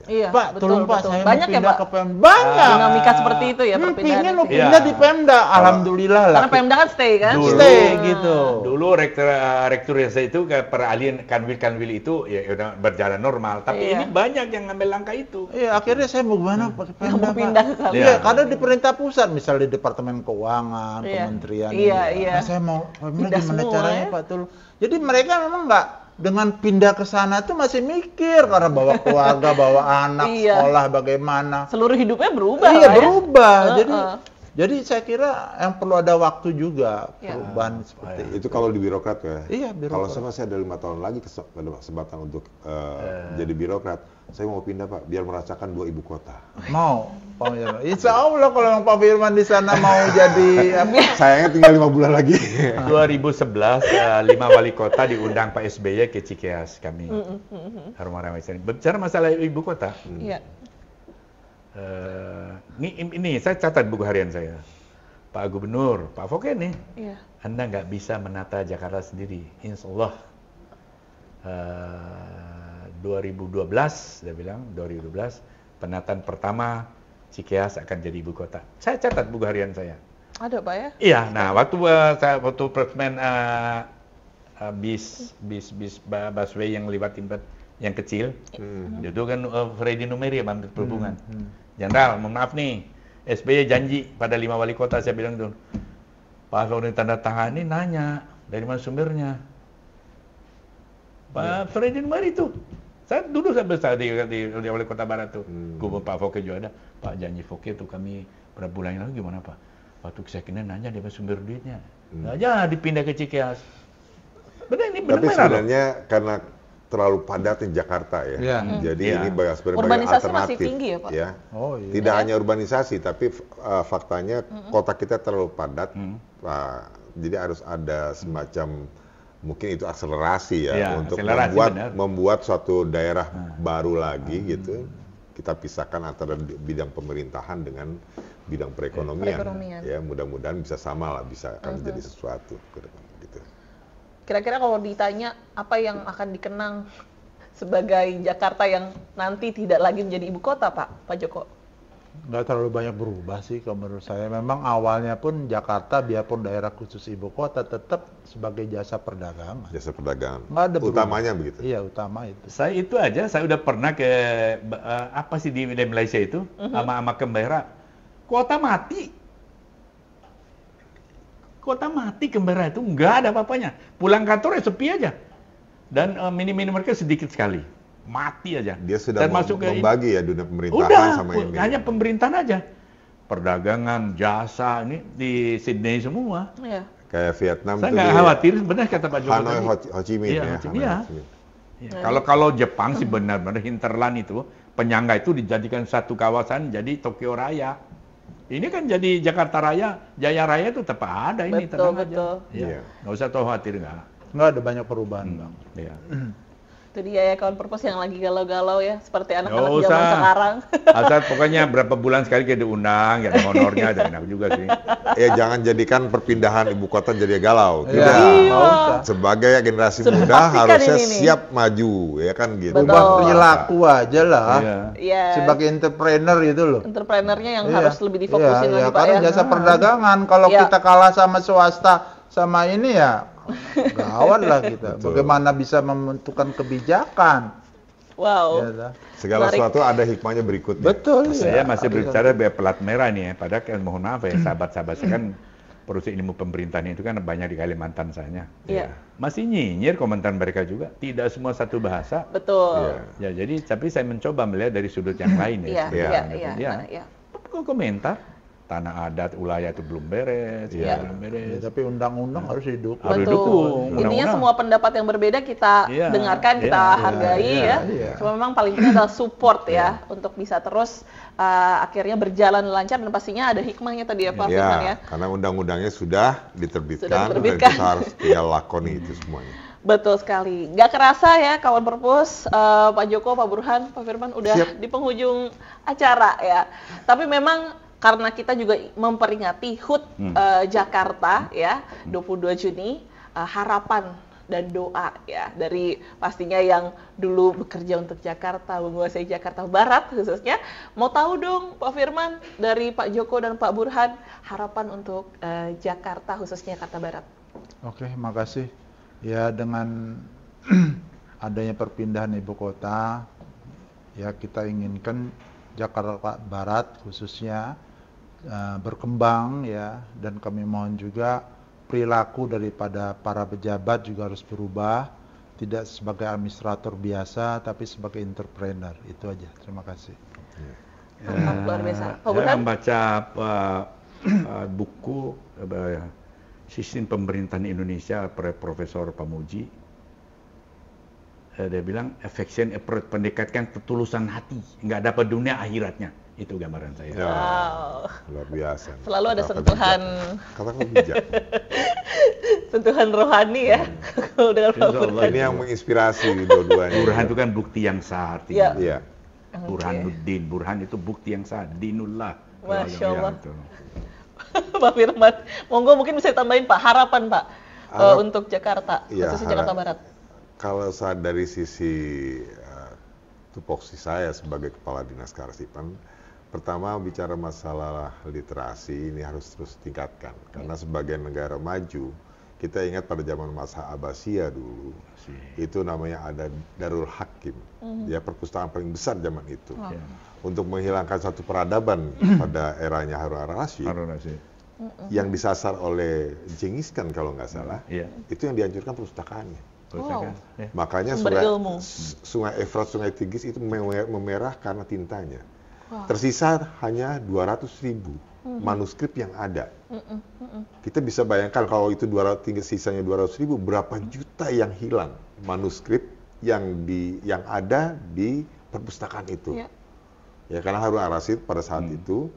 Iya, Pak, tolong Pak, saya banyak mau pindah ke Pemda. Banyak. Dinamika seperti itu ya perpindahan. Pengen pindah di Pemda, alhamdulillah lah. Karena Pemda kan stay kan? Stay gitu. Dulu rektor yang saya itu ke peralihan kanwil itu ya udah berjalan normal, tapi ini banyak yang ngambil langkah itu. Iya, akhirnya saya mau gimana pakai Pemda, Pak? Pindah ke Kaltim. Iya, karena di perintah pusat, misalnya di Departemen Keuangan, kementerian. Nah, saya mau gimana caranya Pak Tul. Jadi mereka memang nggak dengan pindah ke sana tuh masih mikir, karena bawa keluarga, bawa anak, sekolah bagaimana. Seluruh hidupnya berubah. Iya, berubah. Jadi saya kira yang perlu ada waktu juga perubahan seperti itu. Itu kalau di birokrat ya. Iya, birokrat. Kalau saya masih ada 5 tahun lagi kesempatan untuk jadi birokrat, saya mau pindah Pak, biar merasakan 2 ibu kota. Mau, Pak Firman. Insya Allah kalau Pak Firman di sana mau jadi sayangnya tinggal 5 bulan lagi. 2011 5 wali kota diundang Pak SBY ke Cikeas kami. Rumah-rumah ini. Bicara masalah ibu kota. Ini saya catat buku harian saya. Pak Gubernur, Pak Foke nih, Anda nggak bisa menata Jakarta sendiri. Insya Allah 2012, dia bilang 2012 penataan pertama Cikeas akan jadi ibu kota. Saya catat buku harian saya. Ada Pak ya? Iya, nah waktu presmen bis busway yang lewatin yang kecil, itu kan Freddy Numeri yang Menteri Perhubungan. Jenderal, mohon maaf nih, SBY janji pada 5 wali kota, saya bilang tuh, Pak Freddy tanda tangani nanya, dari mana sumbernya? Pak Freddy Numeri itu, saya duduk sampai di wali kota barat tuh, Gubernur Pak Foke juga ada, Pak janji Foke tuh kami berapa bulan yang lalu gimana Pak? Waktu saya kena nanya dia sumber duitnya, nggak jadi dipindah ke Cikeas. Benar ini benar. Tapi sebenarnya karena terlalu padat di Jakarta ya. Jadi ini sebenarnya urbanisasi alternatif. masih tinggi ya Pak? Ya. Tidak hanya urbanisasi, tapi faktanya kota kita terlalu padat. Jadi harus ada semacam mungkin itu akselerasi ya untuk membuat suatu daerah baru lagi gitu. Kita pisahkan antara bidang pemerintahan dengan bidang perekonomian. Ya, mudah-mudahan bisa sama lah, bisa akan menjadi sesuatu ke depan gitu. Kira-kira kalau ditanya apa yang akan dikenang sebagai Jakarta yang nanti tidak lagi menjadi ibu kota, Pak Joko? Nggak terlalu banyak berubah sih kalau menurut saya. Memang awalnya pun Jakarta biarpun daerah khusus ibu kota tetap sebagai jasa perdagangan. Jasa perdagangan. Nggak ada utamanya begitu. Iya, utama itu. Saya itu aja, saya udah pernah ke apa sih di Malaysia itu sama Canberra. Kota mati. Kota mati Canberra itu nggak ada apa-apanya. Pulang kantor ya sepi aja. Dan mini-mini mereka sedikit sekali. Mati aja. Dia sudah masuk membagi ya dunia pemerintahan udah, sama ini. Hanya pemerintahan aja. Perdagangan, jasa, ini di Sydney semua. Iya. Kayak Vietnam. Saya nggak khawatir, benar kata Pak Joko Hanoi, Ho Chi Minh ya. Ho Chi Minh. Ya. Kalau Jepang sih benar-benar hinterland itu, penyangga itu dijadikan satu kawasan jadi Tokyo Raya. Ini kan jadi Jakarta Raya, Jaya Raya itu tetap ada ini. Betul, betul. Ya. Nggak usah khawatir Nggak ada banyak perubahan, Bang. Ya. Itu dia ya kawan purpose yang lagi galau-galau ya, seperti anak-anak zaman sekarang. Asal pokoknya berapa bulan sekali kita diundang, ya ada honornya, ada enak juga sih. Ya jangan jadikan perpindahan ibu kota jadi galau. Tidak. Iya. Sebagai generasi muda harusnya siap maju, ya kan gitu. Ubah perilaku aja lah. Iya. Sebagai entrepreneur itu loh. Entrepreneurnya yang harus lebih difokusin lagi Pak karena ya. jasa perdagangan kalau kita kalah sama swasta sama ini ya gawat lah kita. Bagaimana bisa menentukan kebijakan? Wow. Ya, segala sesuatu ada hikmahnya berikutnya. Betul. Saya masih berbicara pelat merah nih ya. Padahal kan mohon maaf ya sahabat-sahabat saya kan perusahaan ilmu pemerintahan itu kan banyak di Kalimantan sana. Iya. Masih nyinyir komentar mereka juga. Tidak semua satu bahasa. Betul. Ya jadi tapi saya mencoba melihat dari sudut yang lain ya. Iya. Komentar. Tanah adat wilayah itu belum beres, belum beres. Ya, tapi undang-undang harus didukung. Harus didukung. Intinya semua pendapat yang berbeda kita dengarkan, kita hargai ya. Cuma memang paling penting adalah support ya untuk bisa terus akhirnya berjalan lancar dan pastinya ada hikmahnya tadi ya Pak Firman ya. Karena undang-undangnya sudah diterbitkan. Dan kita harus lakoni itu semuanya. Betul sekali. Gak kerasa ya kawan purpose, Pak Joko, Pak Burhan, Pak Firman udah di penghujung acara ya. Tapi memang karena kita juga memperingati HUT Jakarta ya 22 Juni, harapan dan doa ya dari pastinya yang dulu bekerja untuk Jakarta, menguasai Jakarta Barat khususnya. Mau tahu dong Pak Firman dari Pak Joko dan Pak Burhan harapan untuk Jakarta khususnya Jakarta Barat. Oke, makasih. Ya dengan adanya perpindahan ibu kota ya kita inginkan Jakarta Barat khususnya berkembang ya, dan kami mohon juga perilaku daripada para pejabat juga harus berubah, tidak sebagai administrator biasa tapi sebagai entrepreneur. Itu aja. Terima kasih. Luar biasa. Saya membaca buku Sistem Pemerintahan Indonesia Profesor Pamuji. Dia bilang affection approach, pendekatan ketulusan hati, nggak dapat dunia akhiratnya. Itu gambaran saya. Ya, luar biasa. Selalu ada sentuhan. Kata-kata bijak. Sentuhan rohani ya. Dengan Pak Burhan. Ini yang menginspirasi dua-duanya. Burhan itu kan bukti yang sah. Iya. Burhanuddin, Burhan itu bukti yang sah. Dinullah. Masya Allah. Pak Firman, monggo mungkin bisa tambahin Pak, harapan Pak untuk Jakarta, khususnya Jakarta Barat. Kalau saya dari sisi tupoksi saya sebagai Kepala Dinas Kearsipan, pertama bicara masalah literasi ini harus terus tingkatkan. Karena sebagai negara maju, kita ingat pada zaman masa Abbasiyah dulu, itu namanya ada Darul Hakim, ya perpustakaan paling besar zaman itu. Untuk menghilangkan satu peradaban pada eranya Harun al-Rashid, yang disasar oleh Genghis Khan kalau nggak salah, itu yang dihancurkan perpustakaannya. Makanya sungai Efrat, sungai Tigris itu memerah karena tintanya. Tersisa hanya 200.000 manuskrip yang ada. Kita bisa bayangkan kalau itu sisanya 200.000, berapa juta yang hilang manuskrip yang ada di perpustakaan itu. Ya karena Harun al-Rashid pada saat itu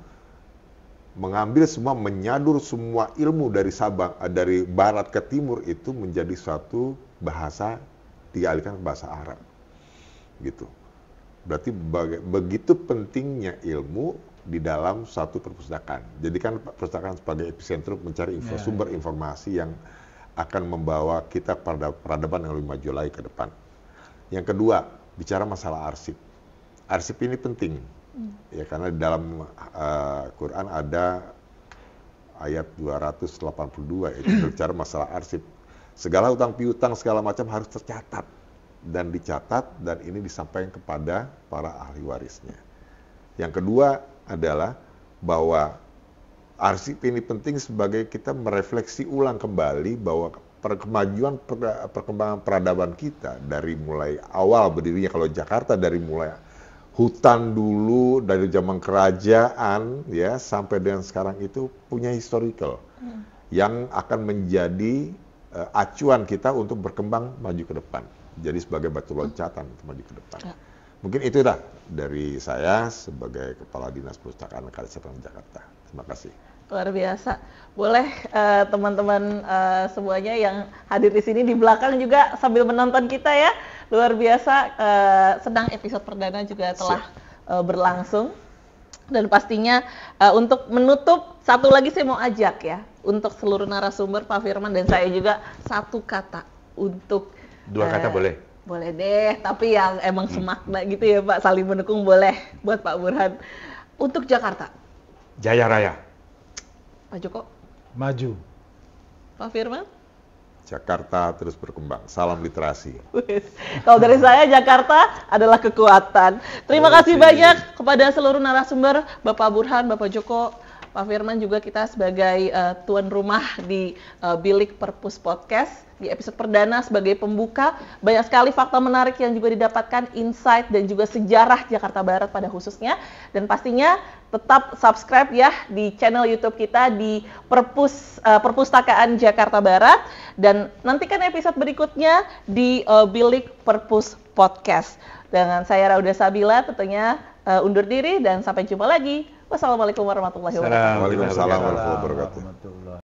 mengambil semua, menyadur semua ilmu dari Sabang, dari barat ke timur itu menjadi suatu bahasa, dialihkan ke bahasa Arab. Gitu. Berarti begitu pentingnya ilmu di dalam satu perpustakaan. Jadi kan perpustakaan sebagai epicentrum mencari sumber informasi yang akan membawa kita pada peradaban yang lebih maju lagi ke depan. Yang kedua, bicara masalah arsip. Arsip ini penting. Ya karena di dalam Quran ada ayat 282 itu berbicara masalah arsip. Segala hutang piutang segala macam harus tercatat dan dicatat, dan ini disampaikan kepada para ahli warisnya. Yang kedua adalah bahwa arsip ini penting sebagai kita merefleksi ulang kembali bahwa perkembangan peradaban kita dari mulai awal berdirinya, kalau Jakarta dari mulai hutan dulu, dari zaman kerajaan ya sampai dengan sekarang itu punya historical yang akan menjadi acuan kita untuk berkembang maju ke depan. Jadi sebagai batu loncatan untuk maju ke depan. Mungkin itu dah dari saya sebagai Kepala Dinas Perpustakaan dan Karya Sastra Jakarta. Terima kasih. Luar biasa. Boleh teman-teman semuanya yang hadir di sini di belakang juga sambil menonton kita ya. Luar biasa. Sedang episode perdana juga telah berlangsung. Dan pastinya untuk menutup, satu lagi saya mau ajak ya, untuk seluruh narasumber, Pak Firman dan saya juga, satu kata untuk... Dua kata boleh? Boleh deh, tapi yang emang semakna gitu ya Pak, saling mendukung boleh buat Pak Burhan. Untuk Jakarta. Jaya Raya. Pak Joko? Maju. Pak Firman? Jakarta terus berkembang. Salam literasi. Kalau dari saya, Jakarta adalah kekuatan. Terima kasih banyak kepada seluruh narasumber, Bapak Burhan, Bapak Joko, Pak Firman, juga kita sebagai tuan rumah di Bilik Perpus Podcast. Di episode perdana sebagai pembuka, banyak sekali fakta menarik yang juga didapatkan, insight dan juga sejarah Jakarta Barat pada khususnya. Dan pastinya tetap subscribe ya di channel YouTube kita di Perpustakaan Jakarta Barat. Dan nantikan episode berikutnya di Bilik Perpus Podcast. Dengan saya Rauda Sabila tentunya undur diri dan sampai jumpa lagi. Wassalamualaikum warahmatullahi wabarakatuh. Waalaikumsalam warahmatullahi wabarakatuh.